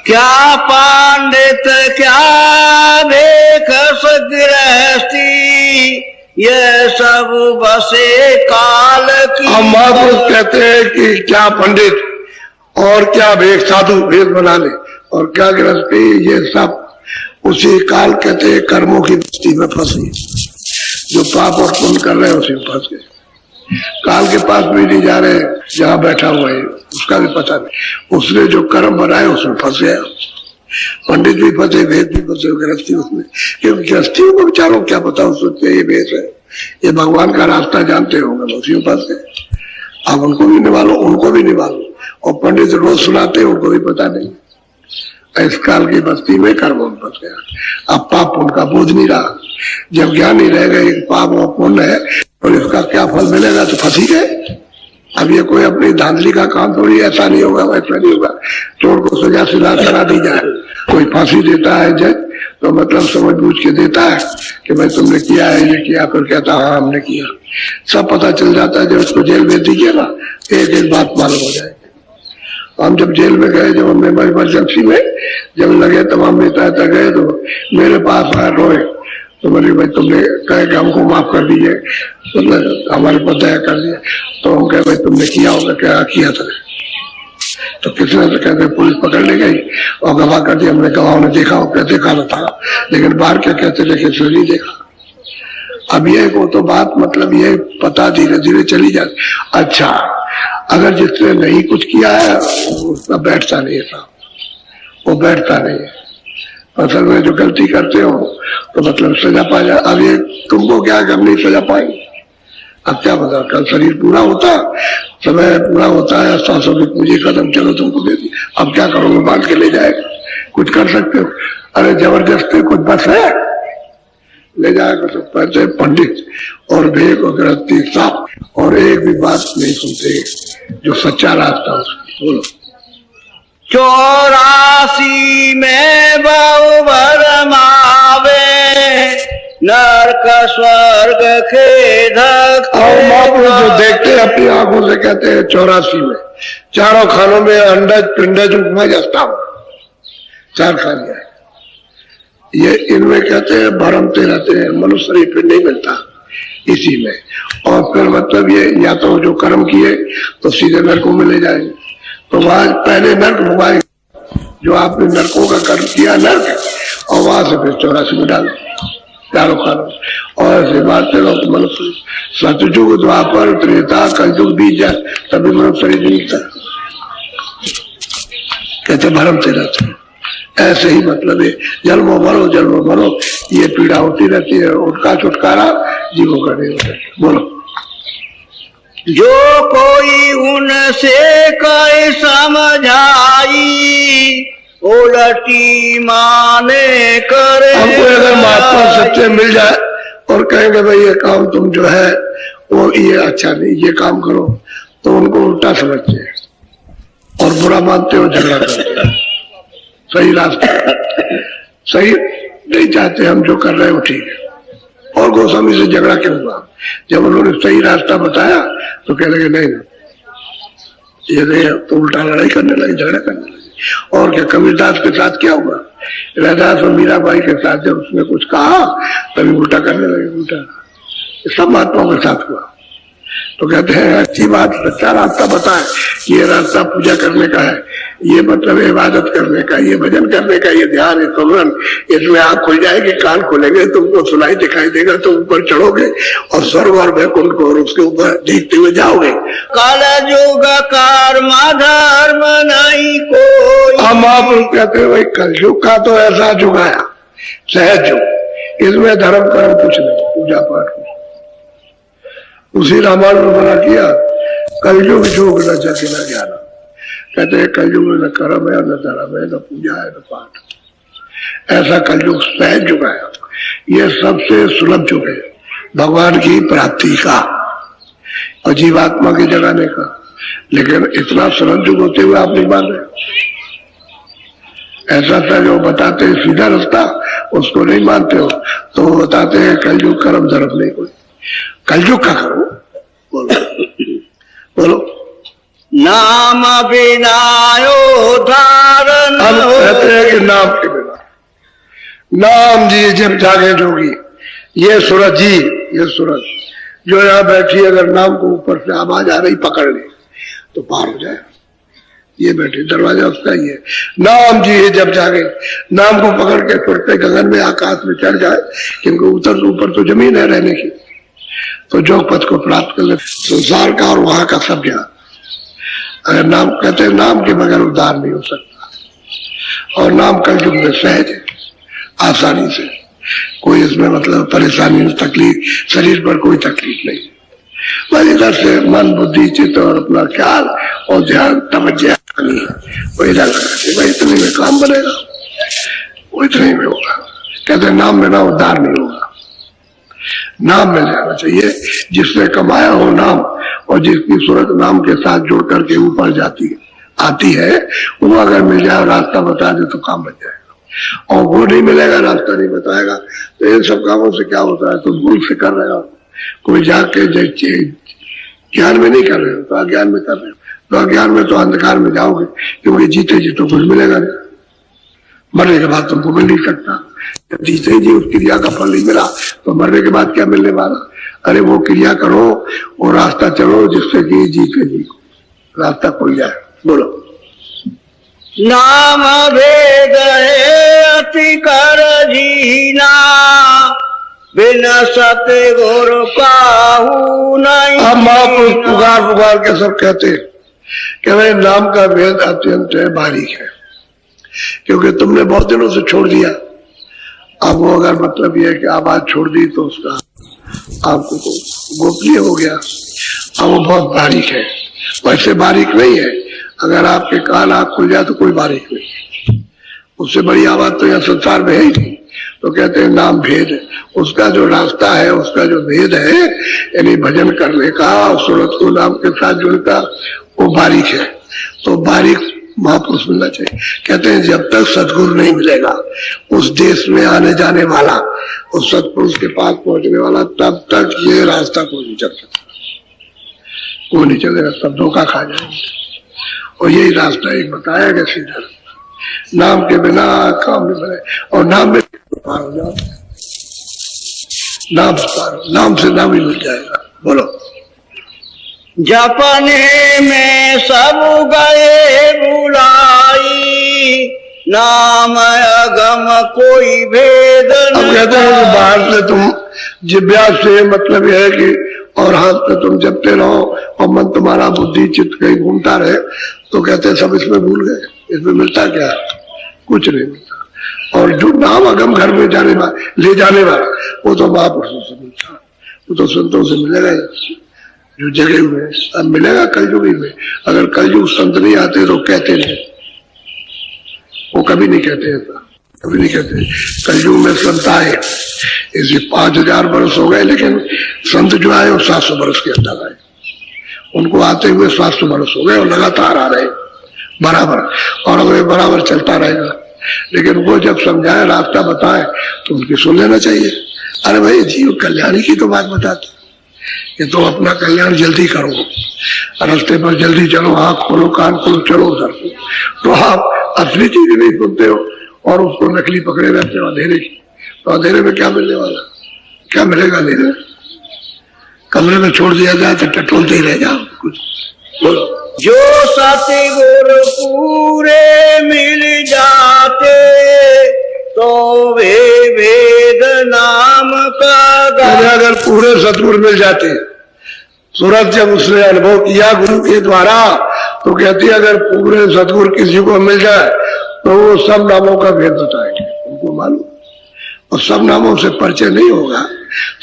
क्या पंडित क्या देख गृहस्थी, ये सब बसे काल की। हम महापुरुष कहते हैं कि क्या पंडित और क्या भेद, साधु भेद बना ले, और क्या गृहस्थी, ये सब उसी काल कहते हैं कर्मों की बस्ती में फंसी। जो पाप और पुण्य कर रहे हैं उसी में फंस गए। काल के पास भी नहीं जा रहे, जहां बैठा हुआ है उसका भी पता नहीं, उसने जो कर्म बनाए उसमें फंस गया। पंडित भी फंसे, वेद भी फंसे, गृहस्थी उसमें, क्योंकि गृहस्थियों को बेचारों क्या पता, उस सोचते ये वेद है, ये भगवान का रास्ता जानते होंगे, उसी में फंस गए। अब उनको भी निभालो, उनको भी निभालो, और पंडित रोज सुनाते हैं, उनको भी पता नहीं। इस काल की बस्ती में कर्म में फंस गया। अब पाप पुण्य का बोझ नहीं रहा, जब ज्ञान नहीं रहेगा एक पाप और पुण्य है और इसका क्या फल मिलेगा, तो फंस ही गए। अब ये कोई अपनी धांधली का काम थोड़ी, ऐसा नहीं होगा वैसा नहीं होगा, चोर को सजा सिला करा दी जाए। कोई फांसी देता है जज तो मतलब समझ बूझ के देता है कि भाई तुमने किया है, ये किया, फिर कहता हाँ हमने किया। सब पता चल जाता है। जब उसको जेल भेज दीजिए ना, एक एक बात मालूम हो जाएगी। हम जब जेल में गए, जब हमने इमरजेंसी में जब लगे तमाम नेता गए तो मेरे पास आए, रोए, तो बोले भाई तुमने कहे कि हमको माफ कर दीजिए, मतलब हमारे पर दया कर दिया। तो हम कहे भाई तुमने किया होगा, क्या किया था? तो किसने से कहते पुलिस पकड़ ले गई और गवाह कर दिया। हमने गवाहों ने देखा हो, कहते देखा था, लेकिन बाहर क्या कहते थे किसी ने नहीं देखा। अब ये को तो बात मतलब ये पता धीरे धीरे चली जाती। अच्छा, अगर जिसने नहीं कुछ किया है उसका बैठता नहीं है, वो बैठता नहीं है। असल में जो गलती करते हो तो मतलब सजा पा जाए। अब ये तुमको क्या कि हम नहीं सजा पाएंगे, अब क्या बता, कल शरीर पूरा होता, समय पूरा होता है, सांसों की पूंजी खत्म, चलो तुमको दे दी, अब क्या करोगे, बांध के ले जाएगा, कुछ कर सकते हो? अरे जबरदस्ती कुछ बस है, ले जाएगा। तो पैसे पंडित और भेद और गृहस्थी साफ, और एक भी बात नहीं सुनते जो सच्चा रास्ता उसकी। बोलो। 84 में बहु भरमावे, नरक स्वर्ग खेदक। और महापुरुष जो देखते हैं अपनी आंखों से कहते हैं 84 में चारों खानों में अंडज पिंडज उपमा जस्ता हो, 4 खानियां है। ये इनमें कहते हैं भरमते रहते हैं, मनुष्य शरीर फिर नहीं मिलता इसी में। और फिर मतलब ये या तो जो कर्म किए तो सीधे नरकों में ले जाएंगे, तो वहां पहले नर्क भुगवाएंगे, जो आपने नरकों का कर्म किया नर्क, और वहां से फिर 84 में डाल चारों खानों। और ऐसे बातें लोग मनुष्य सतयुग द्वापर त्रेता कलयुग बीत जाए तभी मनुष्य शरीर मिलता है। कहते भरमते रहते हैं। ऐसे ही मतलब है, जन्मों मरो ये पीड़ा होती रहती है, उनका छुटकारा जीवों का नहीं होता। बोलो। जो कोई उनसे कहे समझाई, उलटी माने करे। हमको अगर महात्मा सच्चे मिल जाए और कहेंगे भाई ये काम तुम जो है वो ये अच्छा नहीं, ये काम करो, तो उनको उल्टा समझते हैं और बुरा मानते हो, झगड़ा करते हैं। सही रास्ता सही नहीं चाहते हम, जो कर रहे हो ठीक है। और गोस्वामी से झगड़ा क्यों हुआ? जब उन्होंने सही रास्ता बताया तो कह लगे नहीं ये नहीं, तो उल्टा लड़ाई करने लगे, झगड़ा करने लगे। और क्या कबीरदास के साथ क्या हुआ? रैदास और मीराबाई के साथ जब उसने कुछ कहा तभी उल्टा करने लगे। उल्टा सब महात्माओं के साथ हुआ। तो कहते हैं अच्छी बात, सच्चा रास्ता बताए, ये रास्ता पूजा करने का है, ये मतलब इबादत करने का, ये भजन करने का, ये ध्यान, ये सुमरन, इसमें आँख खुल जाएगी, कान खोलेंगे, तुमको सुनाई दिखाई देगा, तुम ऊपर चढ़ोगे और स्वर्ग और वैकुंठ को और उसके ऊपर देखते हुए जाओगे। कलयुग कर्म धर्म नहीं कोई। हम आप कहते हैं भाई कलयुग का तो ऐसा जुगाया सहज युग, इसमें धर्म कर्म कुछ नहीं, पूजा पाठ कुछ। उसी रामायण में बना किया कलयुग जोग न जगे न ज्ञान। कहते हैं कलयुग में न कर्म है, न धर्म है, न पूजा है, न पाठ। ऐसा कलयुग सहज युग है, ये सबसे सुलभ युग है भगवान की प्राप्ति का और जीवात्मा के जगाने का। लेकिन इतना सुलभ युग होते हुए आप नहीं मान रहे। ऐसा था जो बताते हैं सीधा रास्ता, उसको नहीं मानते हो, तो बताते हैं कलयुग कर्म धर्म नहीं कोई। कलयुग का करो, बोलो बोलो। नाम बिनायो धारण। हम कहते हैं कि नाम के बिना, नाम जी जब जागे जोगी, ये सूरज जी, ये सूरज जो यहाँ बैठी, अगर नाम को ऊपर से आवाज आ रही पकड़ ले तो पार हो जाए। ये बैठे, दरवाजा उसका ही है। नाम जी जब जागे, नाम को पकड़ के तुरते गगन में आकाश में चढ़ जाए, क्योंकि ऊपर तो जमीन है रहने की, तो जो पद को प्राप्त कर ले संसार का और वहां का सब ज्ञान। अगर नाम कहते हैं नाम के बगैर उद्धार नहीं हो सकता। और नाम कलयुग में सहज है, आसानी से, कोई इसमें मतलब परेशानी नहीं, तकलीफ, शरीर पर कोई तकलीफ नहीं। बस इधर से मन बुद्धि चित्त और अपना ख्याल और ध्यान तवज्जो वही लगा, भाई इतने में काम बनेगा, वो इतने में होगा। कहते हैं नाम में ना उद्धार नहीं होगा, नाम मिल जाना चाहिए। जिसने कमाया हो नाम और जिसकी सूरत नाम के साथ जुड़ करके ऊपर जाती आती है, वो अगर मिल जाए रास्ता बता दे तो काम बन जाएगा। और वो नहीं मिलेगा, रास्ता नहीं बताएगा, तो इन सब कामों से क्या होता है? तो भूल से कर रहे हो, कोई जाके ज्ञान में नहीं कर रहे हो तो अज्ञान में कर रहे हो, तो अज्ञान में तो अंधकार में जाओगे, क्योंकि जीते जी तो कुछ मिलेगा नहीं, मरने के बाद तुमको मिल नहीं सकता। जब जीते जी उस क्रिया का फल नहीं मिला तो मरने के बाद क्या मिलने वाला? अरे वो क्रिया करो, वो रास्ता चलो जिससे कि जीते जी रास्ता खुल जाए। बोलो। नाम भेद है अति कर जीना, बिना सत्य गुरु काहू नहीं। अब महापुरुष पुकार के सब कहते हैं कि भाई नाम का भेद अत्यंत बारीक है, क्योंकि तुमने बहुत दिनों से छोड़ दिया। अब वो अगर मतलब ये है कि आवाज छोड़ दी तो उसका आपको गोपनीय हो गया। अब वो बहुत बारीक है, वैसे बारीक नहीं है। अगर आपके कान आँख खुल जाए तो कोई बारीक नहीं, उससे बड़ी आवाज तो यहाँ संसार में है ही नहीं। तो कहते हैं नाम भेद, उसका जो रास्ता है, उसका जो भेद है, यानी भजन करने का, सूरत को नाम के साथ जुड़ता, वो बारीक है। तो बारीक महापुरुष मिलना चाहिए। कहते हैं जब तक सदगुरु नहीं मिलेगा उस देश में आने जाने वाला, उस सतपुरुष के पास पहुंचने वाला, तब तक ये रास्ता कोई नहीं चल सकता, कोई नहीं चलेगा, सब धोखा खा जाएंगे। और यही रास्ता एक बताया गया सीधा, नाम के बिना काम नहीं बने। और नाम में पार हो जाओ, नाम से पार, नाम से नाम ही मिल जाएगा। बोलो। जपने में सब गए बुलाई, नाम अगम कोई भेद अब कहते हैं कि बाहर से तुम जिब्या से मतलब यह है कि और हाथ से तुम जपते रहो और मन तुम्हारा बुद्धि चित्त कहीं घूमता रहे, तो कहते हैं सब इसमें भूल गए। इसमें मिलता क्या? कुछ नहीं मिलता। और जो नाम अगम घर में ले जाने वाला वो तो महापुरुषों से मिलता, वो तो संतों से मिलेगा ही, जो जगे हुए हैं। अब मिलेगा कलयुगी में। अगर कलयुग संत नहीं आते तो कहते नहीं, वो कभी नहीं कहते ऐसा, कभी नहीं कहते कलयुग में संत आए। इसे 5000 वर्ष हो गए, लेकिन संत जो आए वो 700 वर्ष के अंदर आए। उनको आते हुए 700 वर्ष हो गए और लगातार आ रहे बराबर, और अगर बराबर चलता रहेगा। लेकिन वो जब समझाए, रास्ता बताए, तो उनकी सुन लेना चाहिए। अरे भाई, जीव कल्याणी की तो बात बताते, ये तो अपना कल्याण जल्दी करो, रास्ते पर जल्दी चलो, आंख खोलो, कान खोलो, चलो उधर। तो आप असली चीज नहीं सुनते हो और उसको नकली पकड़े रहते हो अंधेरे की। तो अंधेरे में क्या मिलने वाला? क्या मिलेगा? अंधेरे में कमरे में छोड़ दिया जाए तो टटोलते ही रह जाओ। कुछ बोलो। जो सतगुर पूरे मिल जाते तो वे वेद नाम का अगर पूरे सतगुरु मिल जाते, सूरत जब उसने अनुभव किया गुरु के द्वारा, तो कहती है अगर पूरे सतगुरु किसी को मिल जाए तो वो सब नामों का भेद बताएंगे, उनको मालूम। और सब नामों से परिचय नहीं होगा,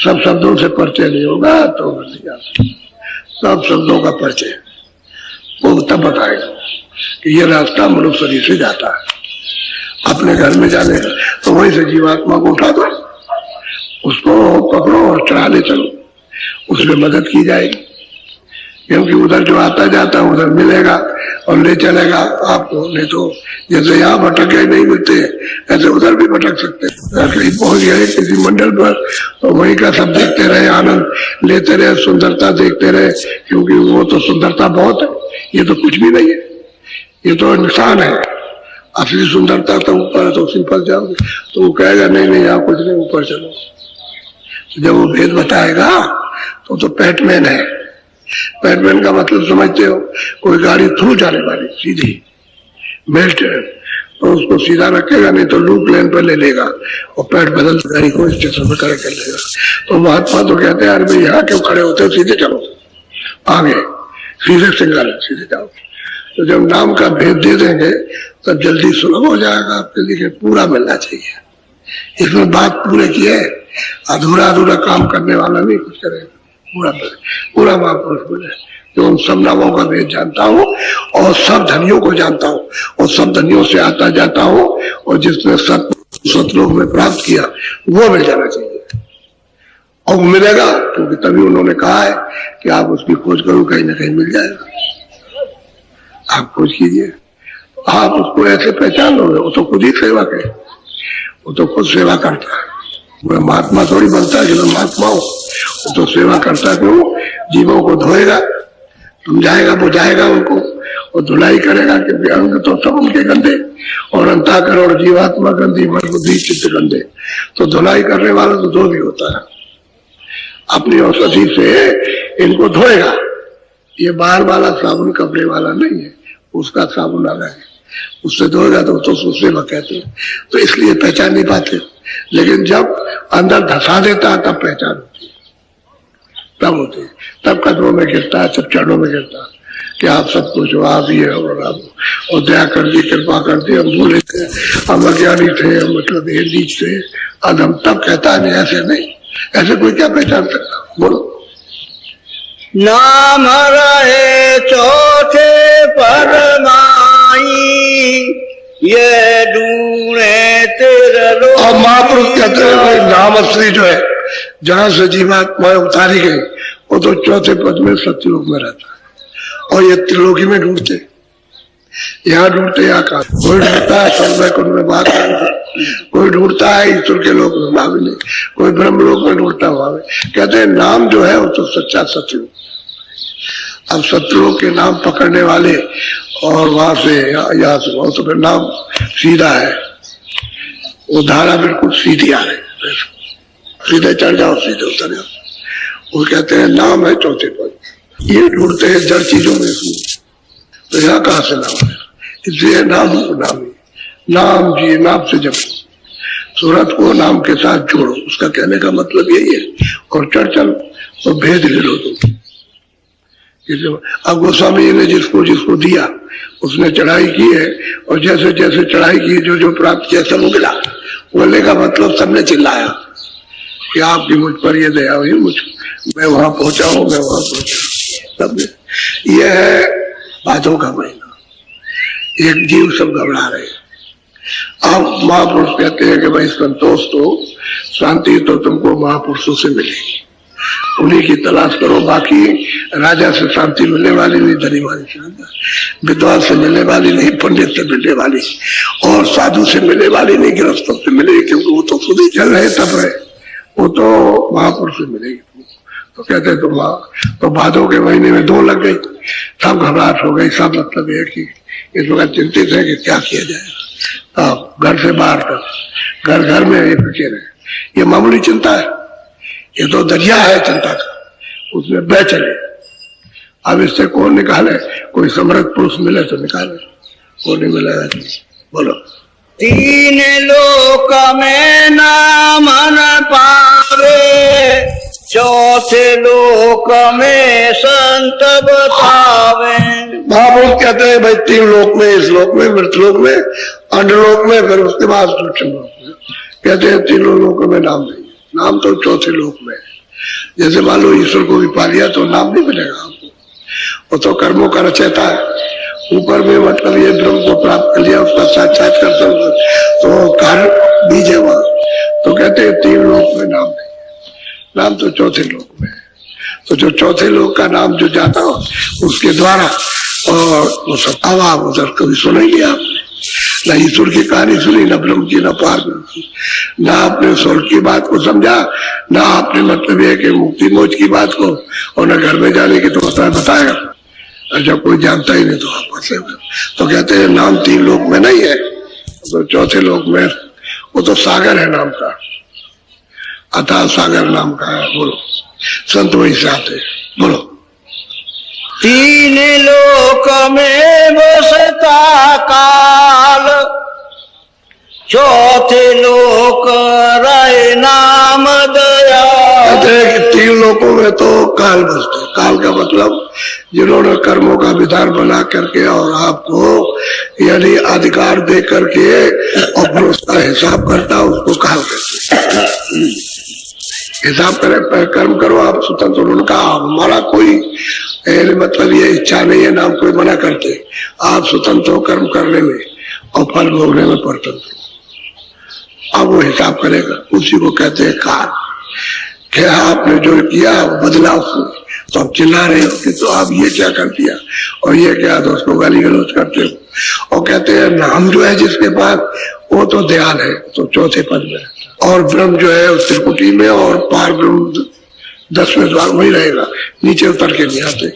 सब शब्दों से परिचय नहीं होगा, तो सब शब्दों का परिचय वो तब बताएगा कि ये रास्ता मनुष्य शरीर से जाता है अपने घर में जाने का। तो वहीं से जीवात्मा को उठा दो, उसको पकड़ो और चढ़ा ले चलो, उसमें मदद की जाएगी। क्योंकि उधर जो आता जाता है उधर मिलेगा और ले चलेगा आपको। नहीं तो जैसे यहाँ भटके नहीं मिलते, ऐसे उधर भी भटक सकते। कहीं पहुंच गए किसी मंडल पर तो वहीं का सब देखते रहे, आनंद लेते रहे, सुंदरता देखते रहे, क्योंकि वो तो सुंदरता बहुत है, ये तो कुछ भी नहीं है, ये तो इंसान है। असली सुंदरता तो ऊपर है, तो सिंपल जाओगे तो वो कहेगा नहीं नहीं यहाँ कुछ नहीं, ऊपर चलो। जब वो भेद बताएगा तो पैटमैन है। पैटमैन का मतलब समझते हो? कोई गाड़ी थ्रू जाने वाली सीधी बेल्ट, तो उसको सीधा रखेगा, नहीं तो लूप लेन पर ले लेगा और पैट बदल गाड़ी को स्टेशन पर खड़े कर लेगा। तो महात्मा तो कहते हैं यार भाई यहाँ क्यों खड़े होते हो, सीधे चलो आगे, सीधे सिंगल सीधे जाओ। तो जब नाम का भेद दे देंगे तब जल्दी सुलभ हो जाएगा आपके लिए। पूरा मिलना चाहिए, इसमें बात पूरे की है, अधूरा अधूरा काम करने वाला नहीं कुछ करेगा, पूरा पूरा महापुरुष बोले जो उन सब नामों का भेद जानता हूँ और सब धनियों को जानता हूँ और सब धनियों से आता जाता हूँ, और जिसने सतलोक में प्राप्त किया वो मिल जाना चाहिए। और वो मिलेगा क्योंकि तभी उन्होंने कहा है कि आप उसकी खोज करो, कहीं ना कहीं मिल जाएगा। आप खोज कीजिए, आप उसको ऐसे पहचान लोगे, वो तो खुद ही सेवा करे, वो तो खुद सेवा करता है। वो महात्मा थोड़ी बनता है कि मैं महात्मा हूं, वो तो सेवा करता क्यों? जीवों को धोएगा, समझाएगा, बुझाएगा उनको और धुलाई करेगा कि अंग तो सब उनके गंदे और अंतःकरण और जीवात्मा गंदी, मन बुद्धि चित्त गंदे। तो धुलाई करने वाला तो धो भी होता है, अपनी औषधि से इनको धोएगा। ये बाहर वाला साबुन कपड़े वाला नहीं है, उसका साबुन अलग है, उससे धोएगा तो सेवा कहते हैं। तो इसलिए पहचान नहीं पाते, लेकिन जब अंदर धसा देता है तब पहचान होती है, तब होती है, तब कदमों में गिरता है, सब चरणों में गिरता है कि आप सब कुछ हो, आप ही है और आप, और दया कर दी, कृपा कर दी, हम भूले थे, हम अज्ञानी थे, हम मतलब ये नीच थे, अदम। तब कहता है ऐसे नहीं, ऐसे कोई क्या पहचान सकता? बोलो। नाम रहे चौथे परमाई, ये ढूंढे तेरा लोक। और महापुरुष कहते हैं भाई नाम असली जो है, जहां से जीवात्मा उतारी गई वो तो चौथे पद में सत्यलोक में रहता है। और ये त्रिलोकी में ढूंढते, यहाँ ढूंढते, यहाँ कहा कोई ढूंढता है स्वर्ग कुंड में बात, कोई ढूंढता है ईश्वर के लोक में भाव नहीं, कोई ब्रह्म लोक में ढूंढता हुआ। कहते हैं नाम जो है वो तो सच्चा सत्यलोक। अब सत्यलोक के नाम पकड़ने वाले और वहां से यहाँ से वहां, तो फिर नाम सीधा है, वो धारा बिल्कुल सीधी आ रही है, सीधे चढ़ जाओ सीधे उतर जाओ। वो कहते हैं नाम है चौथे पद। ये ढूंढते हैं जड़ चीजों में, तो यहाँ कहाँ से नाम है? इसलिए नाम नाम नाम जी नाम से जब सूरत को नाम के साथ जोड़ो, उसका कहने का मतलब यही है। और चढ़ चलो तो भेद ले लो तुम, अब गोस्वामी जी ने जिसको जिसको दिया उसने चढ़ाई की है, और जैसे जैसे चढ़ाई की जो जो प्राप्त किया सब मिला। बोलने का मतलब सबने चिल्लाया कि आपकी मुझ पर ये दया हुई, मैं वहां पहुंचा हूं, मैं वहां पहुंचा। सबने, यह है बातों का महीना। एक जीव सब घबरा रहे हैं। अब महापुरुष कहते हैं कि भाई संतोष तो, शांति तो तुमको महापुरुषों से मिलेगी, उन्हीं की तलाश करो। बाकी राजा से शांति मिलने वाली नहीं, धनीवानी से, विद्वान से मिलने वाली नहीं, पंडित से मिलने वाली, और साधु से मिलने वाली नहीं, गृहस्थों से मिलेगी, क्योंकि वो तो खुद ही चल रहे तब रहे, वो तो महापुरुष से मिलेगी। तो कहते तो भादों के महीने में 2 लग गई, सब घबराहट हो गई। सब मतलब है कि इस वक्त चिंतित है कि क्या किया जाए। अब घर से बाहर तक, घर घर में ये फिक्र है, ये मामूली चिंता है, ये तो दरिया है चिंता का, उसमें बह चले। अब इससे कौन निकाले? कोई समर्थ पुरुष मिले तो निकाले, वो नहीं मिलेगा। बोलो। 3 लोक में नाम न पावे, 4थे लोक में संत बतावे। महापुरुष कहते हैं भाई 3 लोक में, इस लोक में, मृतलोक में, अंडलोक में, फिर उसके बाद सूक्ष्म लोक में। कहते हैं 3 लोकों में नाम नहीं, नाम तो 4थे लोक में। जैसे मान लो ईश्वर को भी पा लिया तो नाम नहीं मिलेगा आपको, वो तो कर्मों का रचयिता है। ऊपर में मतलब ये ब्रह्म को प्राप्त कर लिया, उसका साक्षात्कार तो कारण बीज है वहां। तो कहते हैं 3 लोक में नाम नहीं, नाम तो 4थे लोक में है। तो जो 4थे लोक का नाम जो जाता हो उसके द्वारा, और वो सब अब उधर कभी सुनेंगे आपने, न ईश्वर की कहानी सुनी, न ब्रह्म की, न पार ब्रह्म की, न आपने स्वर्ग की बात को समझा, न आपने मतलब ये कि मुक्ति मोक्ष की बात को, और न घर में जाने की तो बताएगा। जब कोई जानता ही नहीं तो आप कैसे? तो कहते हैं नाम 3 लोक में नहीं है, तो 4थे लोक में, वो तो सागर है नाम का, अतः सागर नाम का है। बोलो, संत वही से आते। बोलो। 3 लोक में बसता काल, 4थे लोक रहे नाम दया। कहते हैं कि 3 लोकों में तो काल बसते। काल का मतलब जिन्होंने कर्मों का विधान बना करके और आपको यानी अधिकार दे करके और फिर उसका हिसाब करता, उसको काल कहते। हिसाब करे, कर्म करो आप स्वतंत्र। उन्होंने कहा हमारा कोई मतलब ये इच्छा नहीं है, नाम कोई मना करते, आप स्वतंत्र हो कर्म करने में और फल भोगने में परतंत्र। अब वो हिसाब करेगा, उसी को कहते हैं काल। क्या आपने जो किया बदला उसमें, तो आप चिल्ला रहे हो कि तो आप ये क्या कर दिया और ये क्या, तो उसको गाली गलौज करते हो। और कहते हैं नाम जो है जिसके पास, वो तो दयाल है, तो 4थे पद में, और ब्रह्म जो है उस त्रिपुटी में, और पार ब्रह्म 10वें द्वार वही रहेगा, नीचे उतर के नहीं आते।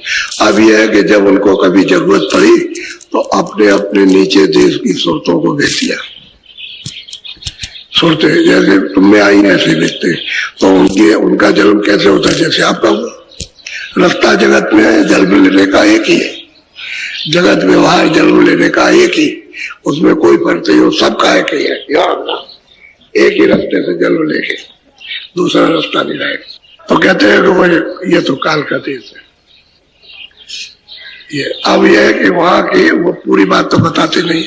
अब यह है कि जब उनको कभी जरूरत पड़ी तो अपने अपने नीचे देश की सूरतों को भेज दिया। सूरतें जैसे तुम में आई ऐसे भेजते, तो उनका जन्म कैसे होता है? जैसे आपका हुआ। रास्ता जगत में है, जन्म लेने का एक ही है, जगत व्यवहार जन्म लेने का एक ही, उसमें कोई फर्क नहीं हो, सबका एक ही है। एक ही रास्ते से जन्म लेके दूसरा रास्ता नहीं रहेगा। तो कहते हैं कि वो ये तो काल का देश है। ये अब यह है कि वहां की वो पूरी बात तो बताते नहीं,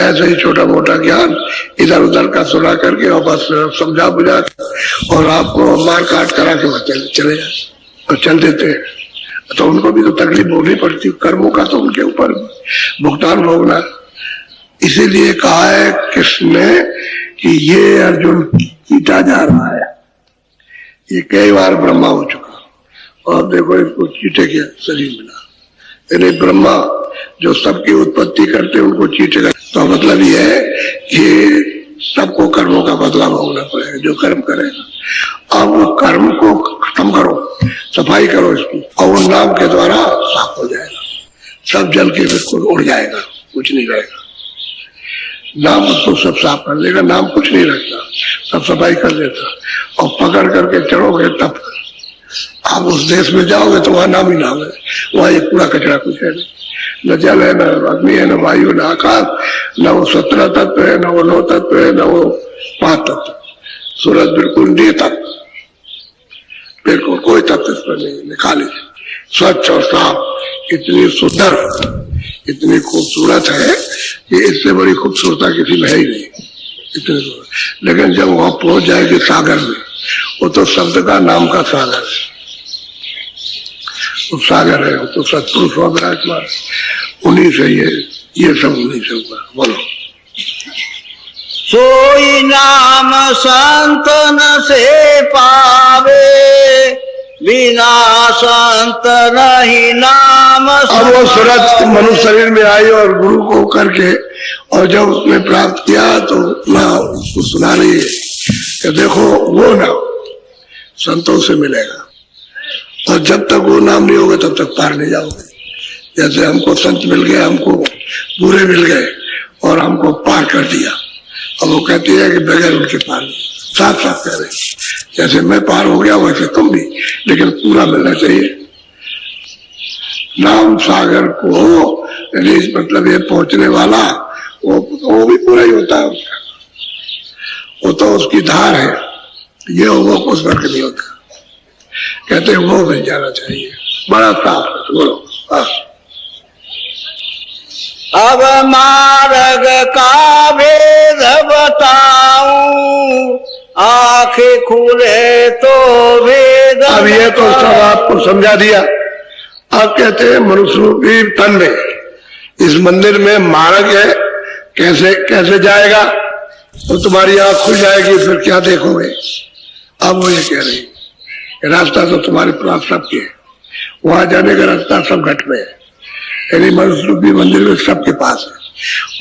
ऐसे ही छोटा मोटा ज्ञान इधर उधर का सुना करके और बस समझा बुझा और आपको मार काट करा के चले जाए और चल देते हैं। तो उनको भी तो तकलीफ भोगनी पड़ती, कर्मों का तो उनके ऊपर भुगतान भोगना। इसीलिए कहा है कृष्ण ने कि ये अर्जुन कीटा जा रहा है, ये कई बार ब्रह्मा हो चुका और देखो इसको चीटे के शरीर मिला। यानी ब्रह्मा जो सबकी उत्पत्ति करते उनको चीटे, तो मतलब ये है कि सबको कर्मों का बदला भोगना पड़ेगा जो कर्म करेगा। अब वो कर्म को खत्म करो, सफाई करो इसकी, और वो नाम के द्वारा साफ हो जाएगा, सब जल के बिल्कुल उड़ जाएगा, कुछ नहीं रहेगा। नाम उसको सब साफ कर देगा, नाम कुछ नहीं रखता, सब सफाई कर देता। और पकड़ करके चढ़ोगे तब आप उस देश में जाओगे तो वहां नाम ही नाम है, वहां ये पूरा कचरा कुछ है नहीं, न जल है, न अग्नि है, न वायु, न आकाश, न वो 17 तत्व है, न वो 9 तत्व है, न वो 5 तत्व। सूरज बिल्कुल नहीं तत्व, बिल्कुल कोई तत्व इस पर नहीं, निकाले स्वच्छ और साफ, इतनी सुंदर, इतनी खूबसूरत है कि इससे बड़ी खूबसूरता किसी में है ही नहीं, इतनी। लेकिन जब वहां पहुंच जाएगी सागर में, वो तो शब्द का नाम का सागर है, वो सागर है, वो तो सतपुरुष और विराजमान, उन्हीं से ये सब उन्हीं से हुआ। बोलो। सोई नाम संतन से पावे, बिना संत नहीं नाम। अब वो सूरत मनुष्य शरीर में आई और गुरु को करके, और जब उसने प्राप्त किया तो ना उसको सुना रही है कि देखो वो नाम संतों से मिलेगा, और जब तक वो नाम नहीं होगा तब तक पार नहीं जाओगे। जैसे हमको संत मिल गए, हमको पूरे मिल गए और हमको पार कर दिया, अब वो कहती है कि बगैर उनके पार नहीं। साफ साफ कह रहे, जैसे मैं पार हो गया वैसे तुम भी, लेकिन पूरा मिलना चाहिए। नाम सागर को मतलब ये पहुंचने वाला वो भी पूरा ही होता है उसका, वो तो उसकी धार है, ये वो कुछ फर्क नहीं होता। कहते हैं वो मिल जाना चाहिए, बड़ा साफ है। बोलो। अब मार्ग का भेद बताऊं, आंखें खुले तो भेद। अब ये तो सब आपको समझा दिया। आप कहते हैं मनुष्य रूपी तन में, इस मंदिर में मार्ग है, कैसे कैसे जाएगा, तो तुम्हारी आंख खुल जाएगी, फिर क्या देखोगे। अब वो ये कह रही है रास्ता तो तुम्हारे पास सबके है, वहां जाने का रास्ता सब घट में है, यानी मनुष्य रूपी मंदिर में सबके पास है,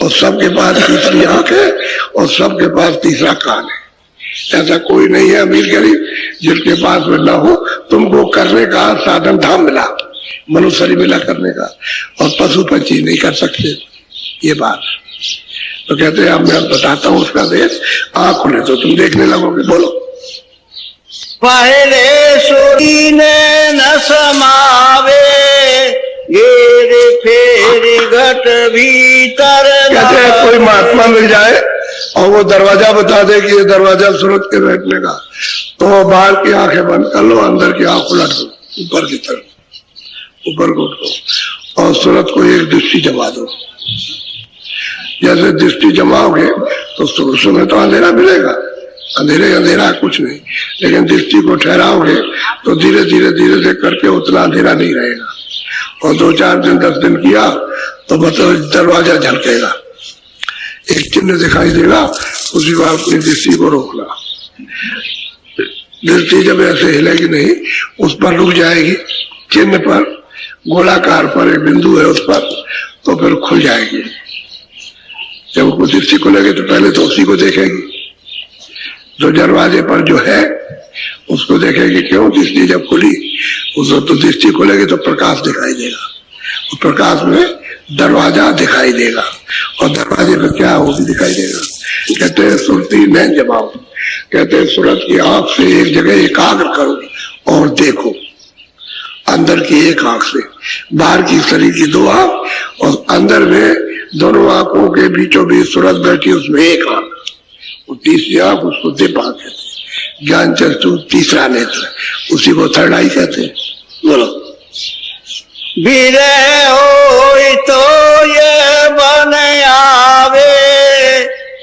और सबके पास तीसरी आंख है, और सबके पास तीसरा कान है। ऐसा कोई नहीं है अमीर गरीब जिसके पास में न हो। तुमको करने का साधन धाम मिला, मनुष्य शरीर मिला करने का, और पशु पक्षी नहीं कर सकते ये बात। तो कहते हैं अब मैं बताता हूँ उसका देश, आंख खुले तो तुम देखने लगोगे। बोलो। पहले सूरी ने न समावे, घेरे फेरी घट भीतर। कहते हैं कोई महात्मा मिल जाए और वो दरवाजा बता दे कि ये दरवाजा सूरत के बैठने का, तो बाहर की आंखें बंद कर लो, अंदर की आंख उलट दो, ऊपर की तरफ, ऊपर को उठो, और सूरत को एक दृष्टि जमा दो। जैसे दृष्टि जमाओगे तो सूरत में तो अंधेरा मिलेगा, अंधेरे अंधेरा कुछ नहीं, लेकिन दृष्टि को ठहराओगे तो धीरे धीरे धीरे धीरे करके उतना अंधेरा नहीं रहेगा। और 2 4 दिन 10 दिन किया तो मतलब दरवाजा झलकेगा, एक चिन्ह दिखाई देगा, उसी बार अपनी दृष्टि को रोकना। दृष्टि जब ऐसे हिलेगी नहीं, उस पर रुक जाएगी, चिन्ह पर, गोलाकार पर एक बिंदु है उस पर, तो फिर खुल जाएगी। जब उसको दृष्टि खुलेगी तो पहले तो उसी को देखेगी, जो दरवाजे पर जो है उसको देखेगी। क्यों? दृष्टि जब खुली, उसको तो दृष्टि खुलेगी तो प्रकाश दिखाई देगा, और प्रकाश में दरवाजा दिखाई देगा, और दरवाजे पर क्या वो भी दिखाई देगा। कहते हैं सुरती नैन जमाओ, कहते हैं सूरत की आंख से एक जगह एकाग्र करो और देखो, अंदर की एक आंख से, बाहर की शरीर की 2 आंख, और अंदर में दोनों आंखों के बीचों बीच सूरत बैठी, उसमें एक आंख, और तीसरी आंख उसको दिपा कहते हैं, ज्ञान चक्षु तीसरा नेत्र, उसी को थर्ड आई कहते हैं। बोलो। विरह हो तो ये बन आवे,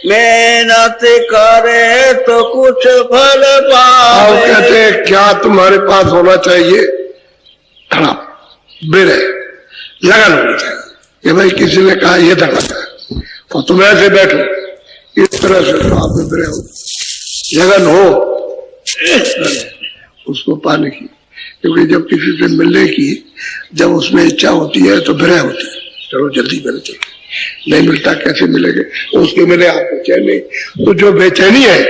मेहनत करे तो कुछ फल पावे। कहते हैं क्या तुम्हारे पास होना चाहिए? विरह, लगन होनी चाहिए कि भाई किसी ने कहा ये धड़क है और तुम ऐसे बैठो, इस तरह से तो आप में विरह हो, लगन हो उसको पाने की। क्योंकि जब किसी से मिलने की जब उसमें इच्छा होती है तो विरह होती है, चलो जल्दी मिले, चलो नहीं मिलता कैसे मिलेंगे, उसके मिले आप बेचैन नहीं, तो जो बेचैनी है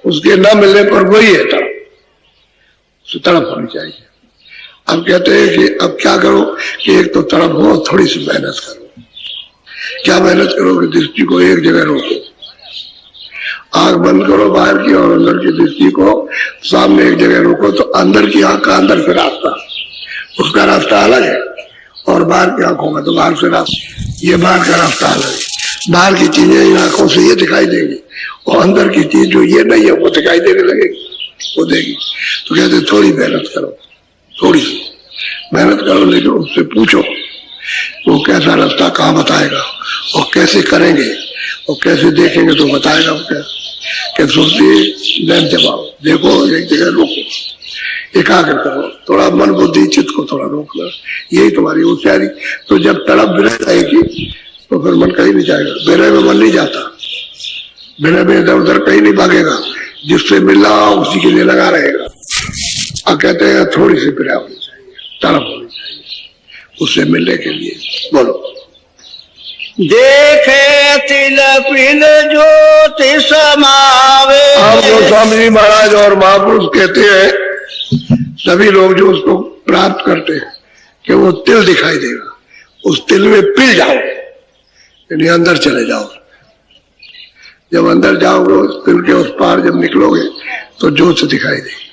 उसके ना मिलने पर वही है तड़प होनी चाहिए। अब कहते हैं कि अब क्या करो कि एक तो तड़प हो, थोड़ी सी मेहनत करो। क्या मेहनत करोगे? दृष्टि को एक जगह रोको, आंख बंद करो बाहर की, और अंदर की दृष्टि को सामने एक जगह रोको, तो अंदर की आंख का अंदर से रास्ता, उसका रास्ता अलग है, और बाहर की आंखों का तो बाहर से रास्ता, ये बाहर का रास्ता अलग है। बाहर की चीजें इन आंखों से ये दिखाई देगी, और अंदर की चीज जो ये नहीं है वो दिखाई देने लगेगी, वो देगी। तो कहते थोड़ी मेहनत करो, थोड़ी सी मेहनत करो, लेकिन उससे पूछो वो कैसा रास्ता कहाँ बताएगा और कैसे करेंगे और कैसे देखेंगे तो बताएगा। वो क्या सुनती नैन जमाओ, देखो एक जगह रोको, एकाग्र करो, थोड़ा मन बुद्धि चित्त को थोड़ा रोक लो, यही तुम्हारी होशियारी। तो जब तड़प विरह रहेगी तो फिर मन कहीं नहीं जाएगा। विरह में मन नहीं जाता, विरह में इधर उधर कहीं नहीं भागेगा, जिससे मिला उसी के लिए लगा रहेगा। अब कहते हैं थोड़ी सी विरह होनी चाहिए, तड़प होनी चाहिए उससे मिलने के लिए। बोलो। देखे तिल पिल ज्योति समावे। आप गोस्वामी जी महाराज और महापुरुष कहते हैं, सभी लोग जो उसको प्राप्त करते हैं कि वो तिल दिखाई देगा, उस तिल में पिल जाओ, यानी अंदर चले जाओ। जब अंदर जाओगे उस तिल के उस पार जब निकलोगे तो ज्योत दिखाई देगी,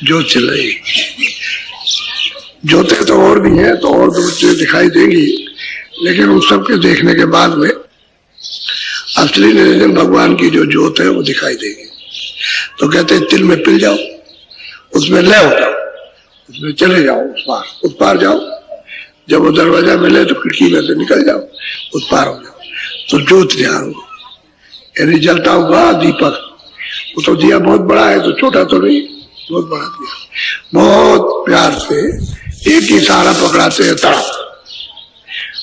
ज्योत चल रही। ज्योतें तो और भी हैं, तो और दूर दिखाई देगी, लेकिन उन सबके देखने के बाद में असली निरंजन भगवान की जो ज्योत है वो दिखाई देगी। तो कहते हैं तिल में पिल जाओ, उसमें लय हो जाओ, उसमें चले जाओ, उस पार जाओ। जब वो दरवाजा मिले तो खिड़की में से निकल जाओ, उस पार हो जाओ। तो ज्योत ध्यान हो, यानी जलता हुआ दीपक। वो तो दिया बहुत बड़ा है, तो छोटा तो नहीं, बहुत बड़ा दिया। बहुत प्यार से एक ही सहारा पकड़ाते हैं,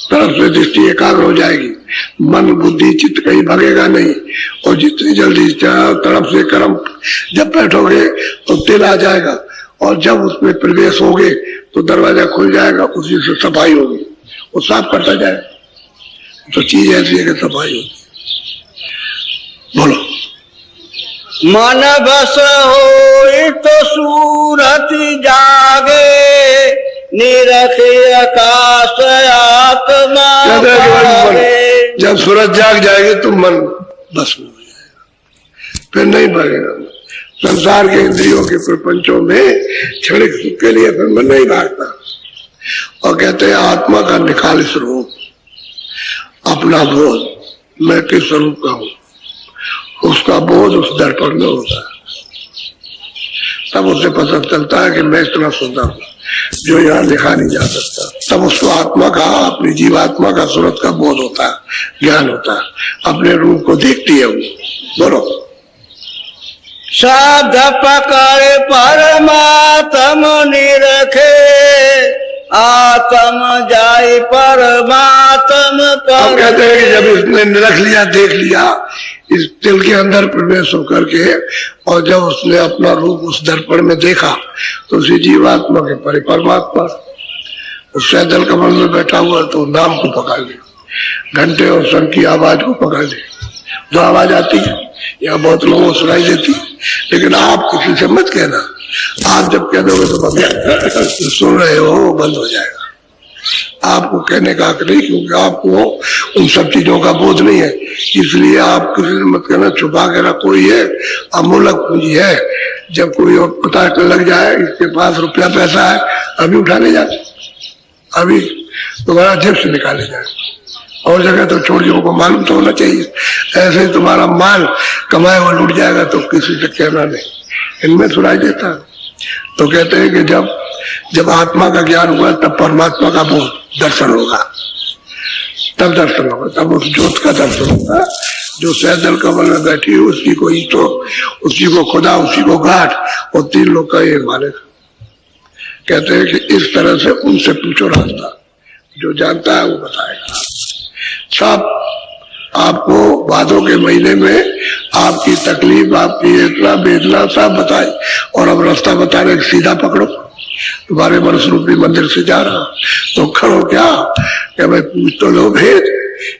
तरफ से दृष्टि एकाग्र हो जाएगी, मन बुद्धि चित्त कहीं भागेगा नहीं। और जितनी जल्दी तरफ से कर्म जब बैठोगे तो तिल आ जाएगा, और जब उसमें प्रवेश होगे तो दरवाजा खुल जाएगा, उसी से सफाई होगी, वो साफ करता जाएगा। तो चीज ऐसी है कि सफाई होगी। बोलो। मन बस हो तो सूरत जागे, निरखे आकाश आत्मा पावे। जब सूरज जाग जाएगी तो मन बस में हो जाएगा, फिर नहीं भागेगा। संसार के इंद्रियों के प्रपंचों में क्षणिक सुख के लिए फिर मन नहीं भागता। और कहते हैं आत्मा का निखाल स्वरूप, अपना बोध, मैं किस स्वरूप का हूं, उसका बोध उस दर्पण में होता है। तब उसे पता चलता है कि मैं इतना सुंदर हूं जो यहाँ लिखा नहीं जा सकता। तब उसको आत्मा का, अपनी जीवात्मा का, सूरत का बोध होता है, ज्ञान होता है, अपने रूप को देखती है वो। बोलो। साध पकड़ परमात्म निरखे, आत्म जाय परमात्म पर। कहते हैं कि जब इसने निरख लिया, देख लिया इस दिल के अंदर प्रवेश होकर के, और जब उसने अपना रूप उस दर्पण में देखा तो उसी जीवात्मा के परे परमात्मा उस सैदल कमल में बैठा हुआ, तो नाम को पकड़ ले, घंटे और शंख की आवाज को पकड़ ले। जो आवाज आती है यहाँ बहुत लोगों को सुनाई देती है, लेकिन आप किसी से मत कहना। आप जब कह दोगे तो बंद, सुन रहे हो बंद हो जाएगा। आपको कहने का हक नहीं, क्योंकि आपको उन सब चीजों का बोध नहीं है, इसलिए आप किसी से मत कहना। छुपा के रखो, ये अमूलक पूंजी है। जब कोई और पता लग जाए इसके पास रुपया पैसा है, अभी उठा ले जाए, अभी तुम्हारा जेब से निकाले जाए। और जगह तो छोड़ियों को मालूम तो होना चाहिए। ऐसे ही तुम्हारा माल कमाए हुआ लूट जाएगा तो किसी से कहना नहीं। इनमें सुनाई देता। तो कहते हैं कि जब आत्मा का ज्ञान हुआ तब परमात्मा का बोध दर्शन होगा, तब दर्शन होगा, तब उस ज्योत का दर्शन होगा जो सैदल कमल में बैठी है। उसी को ईटो, उसी को खुदा, उसी को घाट, और 3 लोग का एक मालिक। कहते हैं कि इस तरह से उनसे पूछो रास्ता, जो जानता है वो बताएगा। सब आपको भादों के महीने में आपकी तकलीफ, आपकी इतना वेदना सब बताई, और अब रास्ता बता रहे सीधा पकड़ो, तुम्हारे मनस रूपी मंदिर से जा रहा। तो खड़ो क्या कि भाई पूछ तो लो भेद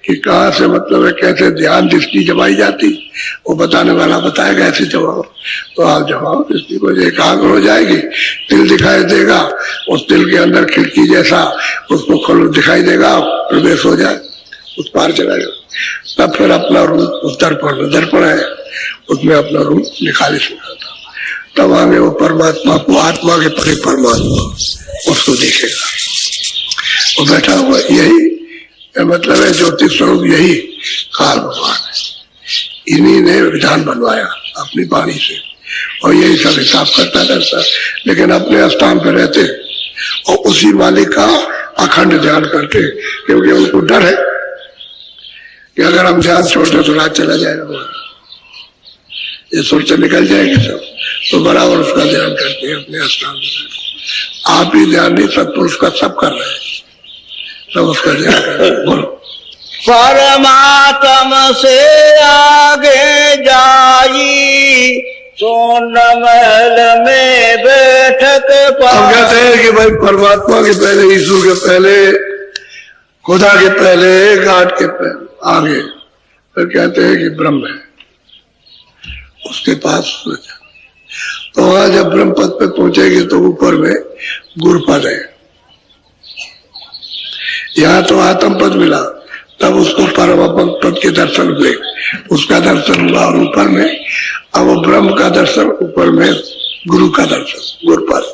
कि कहाँ से, मतलब है कैसे ध्यान दृष्टि जमाई जाती, वो बताने वाला बताएगा ऐसे जवाब। तो आप जवाब दृष्टि को एकाग्र हो जाएगी, तिल दिखाई देगा, उस तिल के अंदर खिड़की जैसा उसको खोलो दिखाई देगा, प्रवेश हो जाए, उस पार चला जाए। तब फिर अपना रूप उस दर्पण है, उसमें अपना रूप निकाले सुनाता। तब आगे वो परमात्मा को, आत्मा के परे परमात्मा, उसको देखेगा। वो बैठा हुआ, यही मतलब है ज्योतिष स्वरूप, यही काल भगवान है। इन्हीं ने विधान बनवाया अपनी वाणी से और यही सब हिसाब करता रहता, लेकिन अपने स्थान पर रहते और उसी मालिक का अखंड ध्यान करते, क्योंकि उनको डर है कि अगर हम ध्यान छोड़ते तो रात चला जाएगा, ये सोच निकल जाएगी सब, तो बराबर उसका ध्यान करते हैं अपने स्थान पर। आप ही ध्यान नहीं, सत्पुरुष का सब कर रहे हैं, सब उसका ध्यान कर रहे हैं। बोलो। परमात्मा से आगे जाई, सोन महल में बैठक हम कहते हैं कि भाई परमात्मा के पहले, ईश्वर के पहले, खुदा के पहले, गाड के पहले आगे, फिर कहते हैं कि ब्रह्म है, उसके पास सूरज। तो वहां जब ब्रह्म पद पे पहुंचेगी तो ऊपर में गुरुपद है, यहाँ तो आत्म पद मिला, तब उसको परम पद के दर्शन हुए, उसका दर्शन हुआ, और ऊपर में अब वो ब्रह्म का दर्शन, ऊपर में गुरु का दर्शन, गुरुपद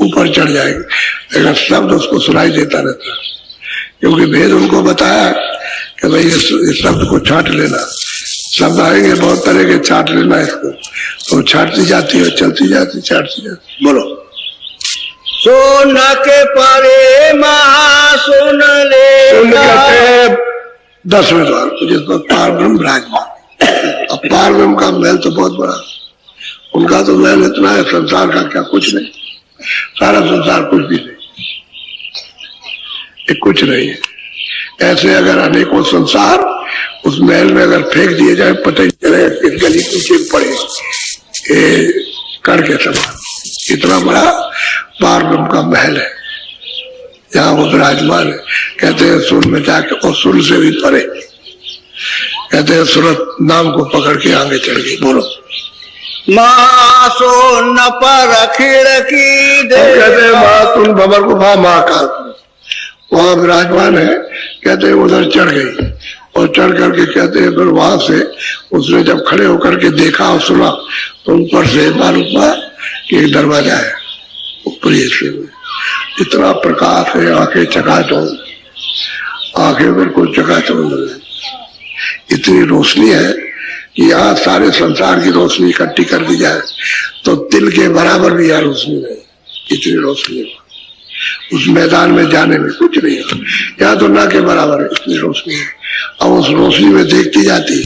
ऊपर चढ़ जाएगी। लेकिन शब्द उसको सुनाई देता रहता, क्योंकि भेद उनको बताया कि भाई इस शब्द को छाट लेना, शब्द आएंगे बहुत तरह के, छाट लेना इसको, तो छाटती जाती है, चलती जाती, छाटती जाती। बोलो। सोन के परे महा सुन ले, 10वें द्वार जिस पर पार ब्रह्म विराजमान। अब पार ब्रह्म का महल तो बहुत बड़ा, उनका तो महल इतना है, संसार का क्या कुछ नहीं, सारा संसार कुछ भी नहीं, ये कुछ नहीं है। ऐसे अगर अनेकों संसार उस महल में अगर फेंक दिए जाए, पता ही चले किस गली पीछे पड़े, ये कण के समान इतना बड़ा पार ब्रह्म का महल है, यहाँ वो विराजमान है। कहते हैं सुर में जाके, और सुर से भी परे, कहते हैं सूरत नाम को पकड़ के आगे चढ़ गई। बोलो। माँ सोन पर खिड़की दे, कहते हैं महातुल भवर गुफा महाकाल, वहां विराजमान है। कहते हैं उधर चढ़ गई, और चढ़ करके कहते हैं फिर वहां से उसने जब खड़े होकर के देखा और सुना, तो ऊपर से मालूम हुआ कि एक दरवाजा है ऊपरी हिस्से में, इतना प्रकाश है, आंखें चकाचौंध, आंखें बिल्कुल चकाचौंध, इतनी रोशनी है कि यहाँ सारे संसार की रोशनी इकट्ठी कर दी जाए तो तिल के बराबर भी यहाँ रोशनी नहीं, इतनी रोशनी है। उस मैदान में जाने में कुछ नहीं है, यहाँ तो ना के बराबर है, इतनी रोशनी है। अब उस रोशनी में देखती जाती,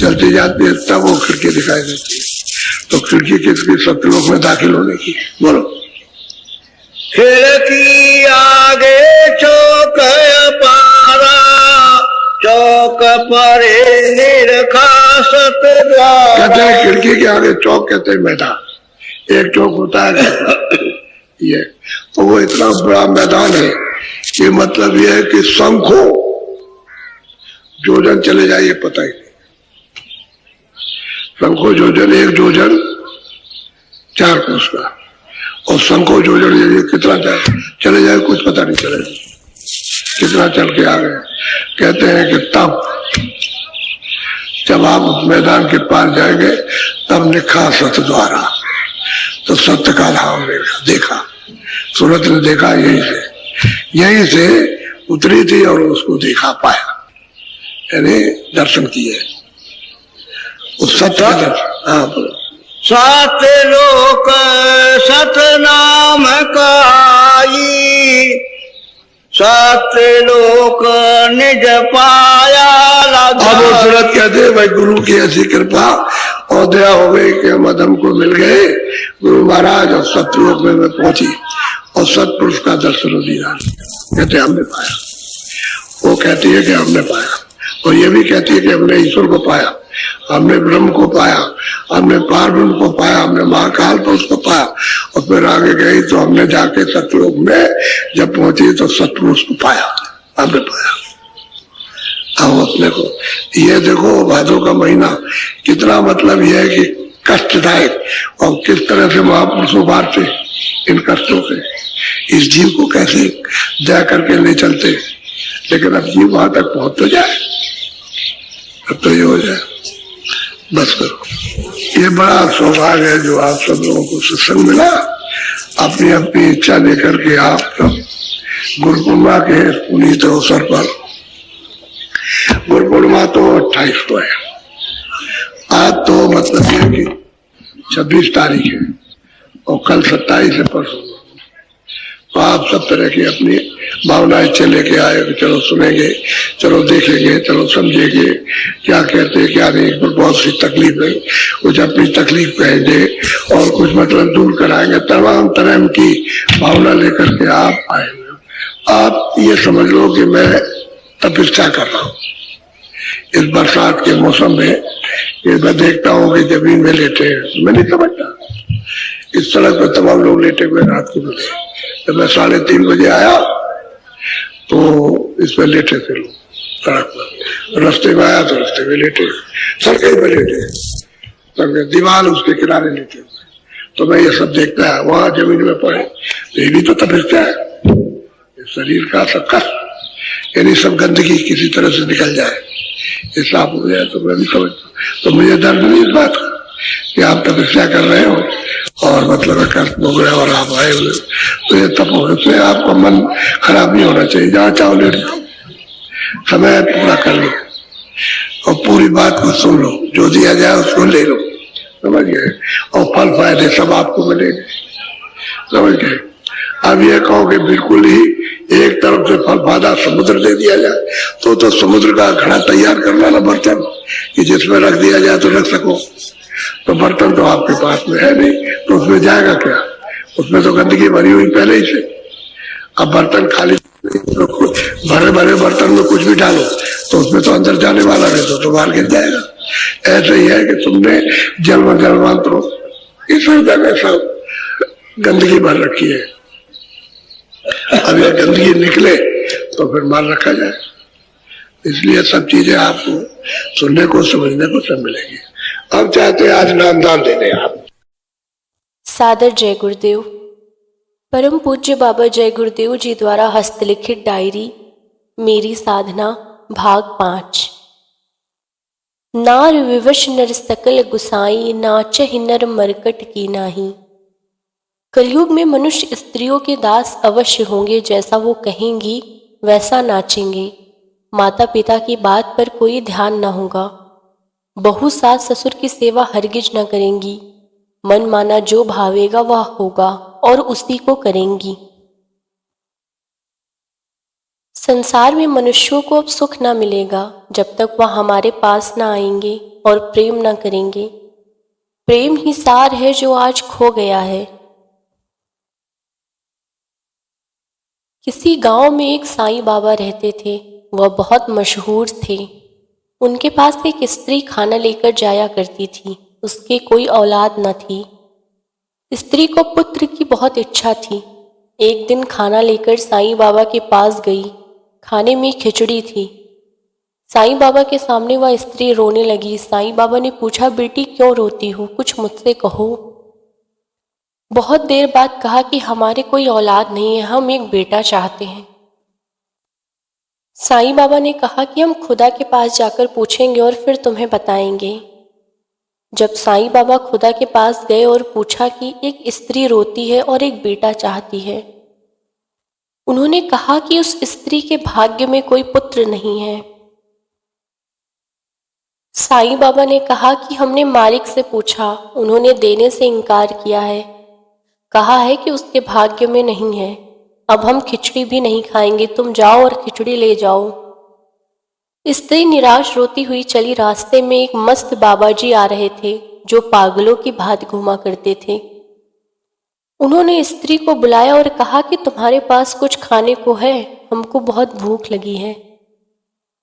चलती जाती है, तब वो खिड़की दिखाई देती है। तो खिड़की किसकी? सत्यलोक में दाखिल होने की। बोलो। खिड़की आगे चौक पारा, चौक परे निरखासत द्वार। कहते हैं खिड़की के आगे चौक, कहते हैं मैदान, एक चौक होता है ये, तो वो इतना बड़ा मैदान है कि मतलब ये है कि शंखों जोजन चले जाइए पता ही नहीं, शंखों जोजन, एक जोजन 4 कोस का, और शंखों जोजन ये कितना चले जाए कुछ पता नहीं चलेगा, कितना चल के आ गए। कहते हैं कि तब जब आप उस मैदान के पार जाएंगे, तब निखा सत्य द्वारा, तो सत्य का धाम देखा, सूरत ने देखा, यहीं से उतरी थी और उसको देखा पाया, यानी दर्शन किए उस सत्य का दर्शन। हाँ बोलो। सात लोक सत नाम काई, सात लोक निज पाया। अब वो सूरत कहते हैं भाई गुरु की ऐसी कृपा और दया हो गई कि हम अधम को मिल गए गुरु महाराज, और सतलोक में मैं पहुंची और सतपुरुष का दर्शन दिया। कहते हमने पाया, वो कहती है कि हमने पाया, और ये भी कहती है कि हमने ईश्वर को पाया, हमने ब्रह्म को पाया, हमने पार ब्रह्म को पाया, हमने महाकाल पुरुष को पाया। और फिर आगे गई तो हमने जाके सतलोक में जब पहुंची तो सतपुरुष को पाया, हमने पाया। अब अपने को ये देखो भादों का महीना कितना मतलब यह है कि कष्टदायक, और किस तरह से महापुरुष उभारते इन कष्टों से, इस जीव को कैसे दया करके ले चलते। लेकिन अब जीव वहां तक पहुंच तो जाए, अब तो ये हो जाए, बस करो। ये बड़ा सौभाग्य है जो आप सब लोगों को सत्संग मिला, अपनी अपनी इच्छा लेकर के आप सब गुरु पूर्णिमा के पुनीत अवसर पर, गुरु पूर्णिमा तो 28 को है, आज तो मतलब ये कि 26 तारीख है और कल 27 है परसों। तो आप सब तरह की अपनी भावनाएं चले के आए कि चलो सुनेंगे, चलो देखेंगे, चलो समझेंगे क्या कहते हैं क्या नहीं। पर बहुत सी तकलीफ है, कुछ अपनी तकलीफ कहेंगे और कुछ मतलब दूर कराएंगे। तमाम तरह की भावना लेकर के आप आएंगे। आप ये समझ लो कि मैं तपस्या कर रहा हूँ इस बरसात के मौसम में। ये मैं देखता हूँ कि जमीन में लेटे हैं, मैं नहीं समझता। इस सड़क पर तमाम लोग लेटे हुए रात को मिले। जब मैं 3:30 बजे आया तो इस पर लेटे थे लोग सड़क पर। रास्ते में आया तो रास्ते में लेटे, सड़कें पे लेटे, सड़कें दीवार उसके किनारे लेटे हुए। तो मैं ये सब देखता है, वहां जमीन में पड़े। ये भी तो तपस्या है। शरीर का सब कष्ट, यानी सब गंदगी किसी तरह से निकल जाए, ये साफ हो जाए, तो मैं भी समझता। तो मुझे दर्द नहीं इस बात का कि आप तपस्या कर रहे हो और मतलब कष्ट भोग रहे हो और आप आए हुए, तो ये तप हो। इसमें आपका मन खराब नहीं होना चाहिए। जहाँ चाहो लेट जाओ, समय पूरा कर लो और पूरी बात को सुन लो, जो दिया जाए उसको ले लो, समझ गए। और फल फायदे सब आपको मिलेंगे, समझ गए। अब ये कहो कि बिल्कुल ही एक तरफ से फल फायदा समुद्र दे दिया जाए, तो समुद्र का घड़ा तैयार करना ना बर्तन, कि जिसमें रख दिया जाए तो रख सको। तो बर्तन तो आपके पास में है नहीं, तो उसमें जाएगा क्या? उसमें तो गंदगी भरी हुई पहले ही से। अब बर्तन खाली तो भरे भरे बर्तन में कुछ भी डालो तो उसमें तो अंदर जाने वाला नहीं, तो बाहर गिर जाएगा। ऐसा ही है कि तुमने जलमंत्रो इस जगह सब गंदगी भर रखी है। अब यह गंदगी निकले तो फिर मार रखा जाए। इसलिए सब चीजें आपको सुनने को समझने को सब मिलेगी। अब चाहते हैं आज नामदान दे दें आप। सादर जय गुरुदेव। परम पूज्य बाबा जय गुरुदेव जी द्वारा हस्तलिखित डायरी मेरी साधना भाग 5। नार विवश नर सकल गुसाई, नाचहि नर मरकट की नाही। कलयुग में मनुष्य स्त्रियों के दास अवश्य होंगे। जैसा वो कहेंगी वैसा नाचेंगे। माता पिता की बात पर कोई ध्यान न होगा। बहू सास ससुर की सेवा हरगिज न करेंगी। मन माना जो भावेगा वह होगा और उसी को करेंगी। संसार में मनुष्यों को अब सुख न मिलेगा जब तक वह हमारे पास न आएंगे और प्रेम न करेंगे। प्रेम ही सार है जो आज खो गया है। किसी गांव में एक साईं बाबा रहते थे। वह बहुत मशहूर थे। उनके पास एक स्त्री खाना लेकर जाया करती थी। उसके कोई औलाद न थी। स्त्री को पुत्र की बहुत इच्छा थी। एक दिन खाना लेकर साईं बाबा के पास गई। खाने में खिचड़ी थी। साईं बाबा के सामने वह स्त्री रोने लगी। साईं बाबा ने पूछा, बेटी क्यों रोती हो, कुछ मुझसे कहो। बहुत देर बाद कहा कि हमारे कोई औलाद नहीं है, हम एक बेटा चाहते हैं। साईं बाबा ने कहा कि हम खुदा के पास जाकर पूछेंगे और फिर तुम्हें बताएंगे। जब साईं बाबा खुदा के पास गए और पूछा कि एक स्त्री रोती है और एक बेटा चाहती है, उन्होंने कहा कि उस स्त्री के भाग्य में कोई पुत्र नहीं है। साईं बाबा ने कहा कि हमने मालिक से पूछा, उन्होंने देने से इनकार किया है। कहा है कि उसके भाग्य में नहीं है। अब हम खिचड़ी भी नहीं खाएंगे, तुम जाओ और खिचड़ी ले जाओ। स्त्री निराश रोती हुई चली। रास्ते में एक मस्त बाबा जी आ रहे थे जो पागलों की भांति घुमा करते थे। उन्होंने स्त्री को बुलाया और कहा कि तुम्हारे पास कुछ खाने को है, हमको बहुत भूख लगी है।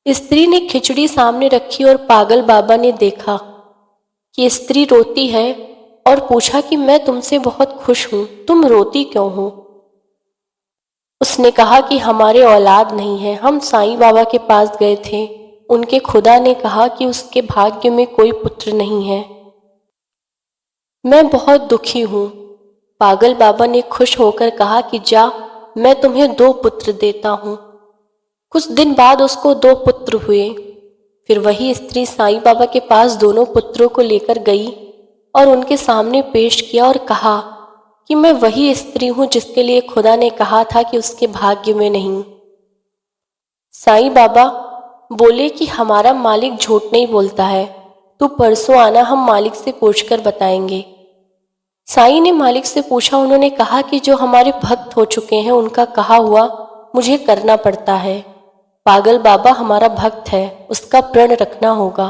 स्त्री ने खिचड़ी सामने रखी और पागल बाबा ने देखा कि स्त्री रोती है और पूछा कि मैं तुमसे बहुत खुश हूं, तुम रोती क्यों हो? उसने कहा कि हमारे औलाद नहीं है, हम साईं बाबा के पास गए थे, उनके खुदा ने कहा कि उसके भाग्य में कोई पुत्र नहीं है। मैं बहुत दुखी हूं। पागल बाबा ने खुश होकर कहा कि जा, मैं तुम्हें 2 पुत्र देता हूं। कुछ दिन बाद उसको 2 पुत्र हुए। फिर वही स्त्री साईं बाबा के पास दोनों पुत्रों को लेकर गई और उनके सामने पेश किया और कहा कि मैं वही स्त्री हूं जिसके लिए खुदा ने कहा था कि उसके भाग्य में नहीं। साईं बाबा बोले कि हमारा मालिक झूठ नहीं बोलता है, तू परसों आना, हम मालिक से पूछकर बताएंगे। साईं ने मालिक से पूछा। उन्होंने कहा कि जो हमारे भक्त हो चुके हैं उनका कहा हुआ मुझे करना पड़ता है। पागल बाबा हमारा भक्त है, उसका प्रण रखना होगा।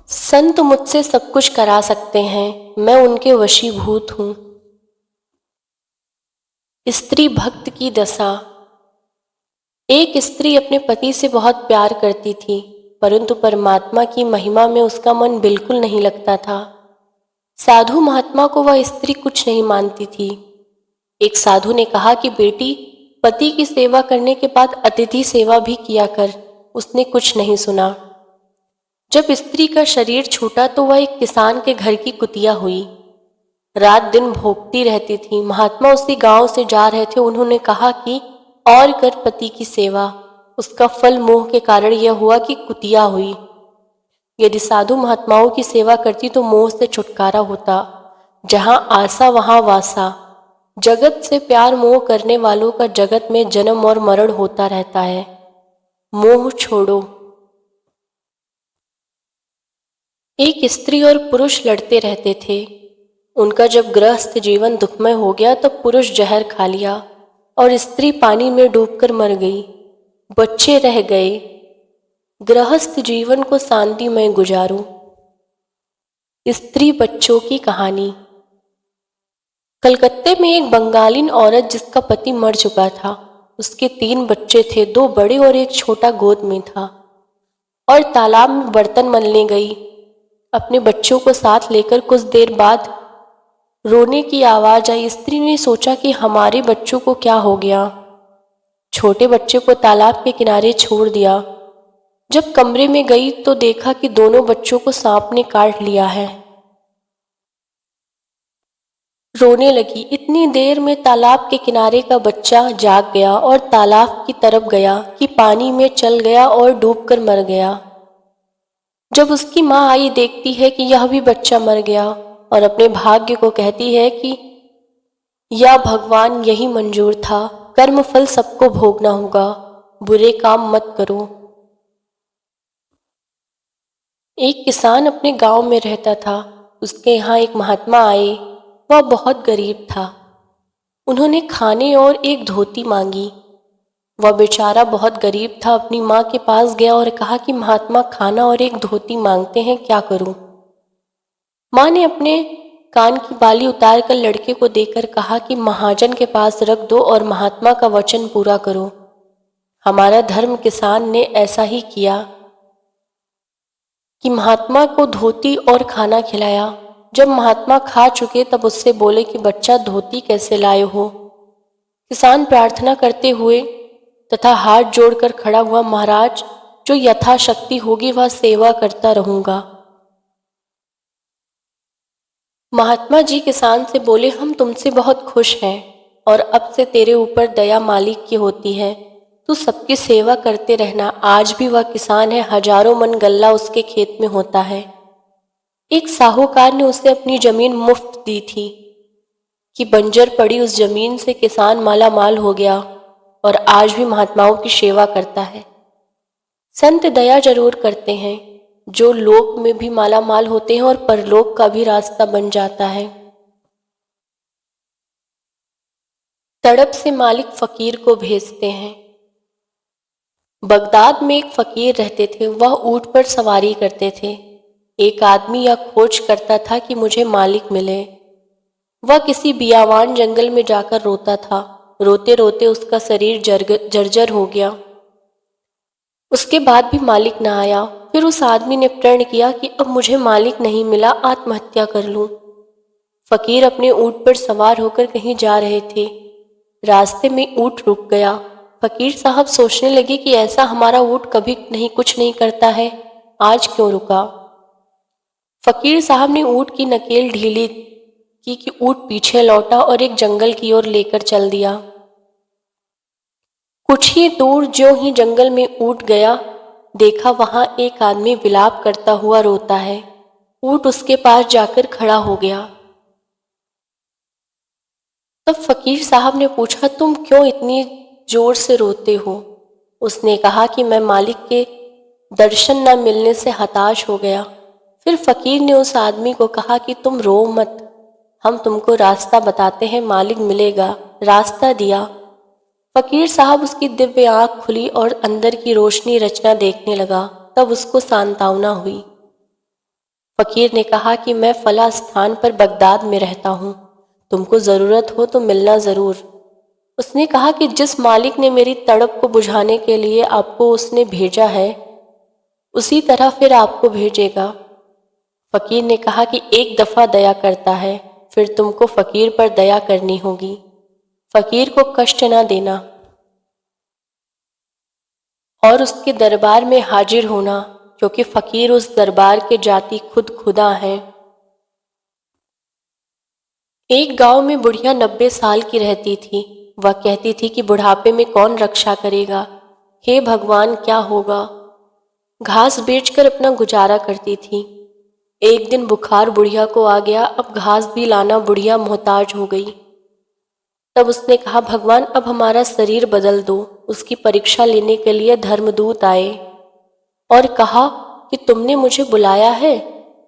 संत मुझसे सब कुछ करा सकते हैं, मैं उनके वशीभूत हूं। स्त्री भक्त की दशा। एक स्त्री अपने पति से बहुत प्यार करती थी, परंतु परमात्मा की महिमा में उसका मन बिल्कुल नहीं लगता था। साधु महात्मा को वह स्त्री कुछ नहीं मानती थी। एक साधु ने कहा कि बेटी, पति की सेवा करने के बाद अतिथि सेवा भी किया कर। उसने कुछ नहीं सुना। जब स्त्री का शरीर छूटा तो वह एक किसान के घर की कुतिया हुई। रात दिन भोगती रहती थी। महात्मा उसी गांव से जा रहे थे। उन्होंने कहा कि और कर पति की सेवा। उसका फल मोह के कारण यह हुआ कि कुतिया हुई। यदि साधु महात्माओं की सेवा करती तो मोह से छुटकारा होता। जहां आशा वहां वासा। जगत से प्यार मोह करने वालों का जगत में जन्म और मरण होता रहता है। मोह छोड़ो। एक स्त्री और पुरुष लड़ते रहते थे। उनका जब गृहस्थ जीवन दुखमय हो गया तब पुरुष जहर खा लिया और स्त्री पानी में डूबकर मर गई। बच्चे रह गए। गृहस्थ जीवन को शांतिमय गुजारो। स्त्री बच्चों की कहानी। कलकत्ते में एक बंगालीन औरत जिसका पति मर चुका था। उसके 3 बच्चे थे, 2 बड़े और एक छोटा गोद में था, और तालाब में बर्तन मलने गई। अपने बच्चों को साथ लेकर कुछ देर बाद रोने की आवाज आई। स्त्री ने सोचा कि हमारे बच्चों को क्या हो गया। छोटे बच्चे को तालाब के किनारे छोड़ दिया। जब कमरे में गई तो देखा कि दोनों बच्चों को सांप ने काट लिया है। रोने लगी। इतनी देर में तालाब के किनारे का बच्चा जाग गया और तालाब की तरफ गया कि पानी में चल गया और डूबकर मर गया। जब उसकी माँ आई देखती है कि यह भी बच्चा मर गया और अपने भाग्य को कहती है कि या भगवान यही मंजूर था, कर्म फल सबको भोगना होगा, बुरे काम मत करो। एक किसान अपने गांव में रहता था। उसके यहाँ एक महात्मा आए। वह बहुत गरीब था। उन्होंने खाने और एक धोती मांगी। वह बेचारा बहुत गरीब था। अपनी माँ के पास गया और कहा कि महात्मा खाना और एक धोती मांगते हैं, क्या करूं? माँ ने अपने कान की बाली उतारकर लड़के को देकर कहा कि महाजन के पास रख दो और महात्मा का वचन पूरा करो। हमारा धर्म किसान ने ऐसा ही किया कि महात्मा को धोती और खाना खिलाया। जब महात्मा खा चुके तब उससे बोले कि बच्चा, धोती कैसे लाए हो? किसान प्रार्थना करते हुए तथा हाथ जोड़कर खड़ा हुआ, महाराज, जो यथाशक्ति होगी वह सेवा करता रहूंगा। महात्मा जी किसान से बोले, हम तुमसे बहुत खुश हैं और अब से तेरे ऊपर दया मालिक की होती है। तू सबकी सेवा करते रहना। आज भी वह किसान है। हजारों मन गल्ला उसके खेत में होता है। एक साहूकार ने उसे अपनी जमीन मुफ्त दी थी कि बंजर पड़ी उस जमीन से किसान माला माल हो गया और आज भी महात्माओं की सेवा करता है। संत दया जरूर करते हैं, जो लोक में भी माला माल होते हैं और परलोक का भी रास्ता बन जाता है। तड़प से मालिक फकीर को भेजते हैं। बगदाद में एक फकीर रहते थे। वह ऊंट पर सवारी करते थे। एक आदमी यह खोज करता था कि मुझे मालिक मिले। वह किसी बियावान जंगल में जाकर रोता था। रोते रोते उसका शरीर जर्जर हो गया। उसके बाद भी मालिक न आया। फिर उस आदमी ने प्रण किया कि अब मुझे मालिक नहीं मिला, आत्महत्या कर लूं। फकीर अपने ऊंट पर सवार होकर कहीं जा रहे थे। रास्ते में ऊंट रुक गया। फकीर साहब सोचने लगे कि ऐसा हमारा ऊंट कभी कुछ नहीं करता है, आज क्यों रुका? फकीर साहब ने ऊंट की नकेल ढीली की कि ऊंट पीछे लौटा और एक जंगल की ओर लेकर चल दिया। कुछ ही दूर ज्यों ही जंगल में ऊंट गया, देखा वहां एक आदमी विलाप करता हुआ रोता है। ऊंट उसके पास जाकर खड़ा हो गया। तब फकीर साहब ने पूछा, तुम क्यों इतनी जोर से रोते हो? उसने कहा कि मैं मालिक के दर्शन न मिलने से हताश हो गया। फिर फकीर ने उस आदमी को कहा कि तुम रो मत, हम तुमको रास्ता बताते हैं, मालिक मिलेगा। रास्ता दिया। फकीर साहब उसकी दिव्य आंख खुली और अंदर की रोशनी रचना देखने लगा। तब उसको सांत्वना हुई। फकीर ने कहा कि मैं फला स्थान पर बगदाद में रहता हूँ, तुमको ज़रूरत हो तो मिलना ज़रूर। उसने कहा कि जिस मालिक ने मेरी तड़प को बुझाने के लिए आपको उसने भेजा है, उसी तरह फिर आपको भेजेगा। फकीर ने कहा कि एक दफ़ा दया करता है, फिर तुमको फकीर पर दया करनी होगी, फकीर को कष्ट न देना और उसके दरबार में हाजिर होना, क्योंकि फकीर उस दरबार के जाति खुद खुदा हैं। एक गांव में बुढ़िया 90 साल की रहती थी। वह कहती थी कि बुढ़ापे में कौन रक्षा करेगा, हे भगवान क्या होगा। घास बेचकर अपना गुजारा करती थी। एक दिन बुखार बुढ़िया को आ गया। अब घास भी लाना बुढ़िया मोहताज हो गई। तब उसने कहा, भगवान अब हमारा शरीर बदल दो। उसकी परीक्षा लेने के लिए धर्मदूत आए और कहा कि तुमने मुझे बुलाया है,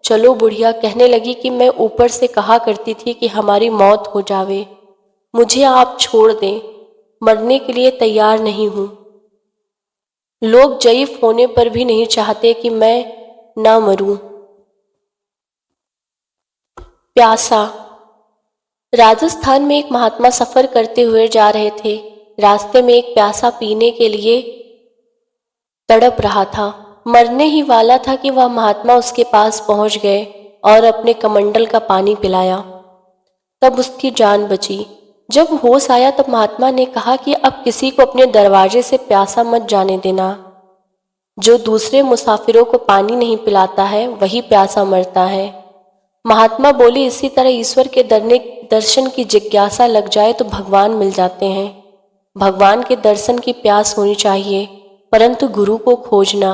चलो। बुढ़िया कहने लगी कि मैं ऊपर से कहा करती थी कि हमारी मौत हो जावे, मुझे आप छोड़ दें, मरने के लिए तैयार नहीं हूँ। लोग ज़ईफ होने पर भी नहीं चाहते कि मैं ना मरूं। प्यासा। राजस्थान में एक महात्मा सफर करते हुए जा रहे थे। रास्ते में एक प्यासा पीने के लिए तड़प रहा था, मरने ही वाला था कि वह महात्मा उसके पास पहुंच गए और अपने कमंडल का पानी पिलाया। तब उसकी जान बची। जब होश आया तब महात्मा ने कहा कि अब किसी को अपने दरवाजे से प्यासा मत जाने देना। जो दूसरे मुसाफिरों को पानी नहीं पिलाता है वही प्यासा मरता है। महात्मा बोले, इसी तरह ईश्वर के दर्शन की जिज्ञासा लग जाए तो भगवान मिल जाते हैं। भगवान के दर्शन की प्यास होनी चाहिए, परंतु गुरु को खोजना।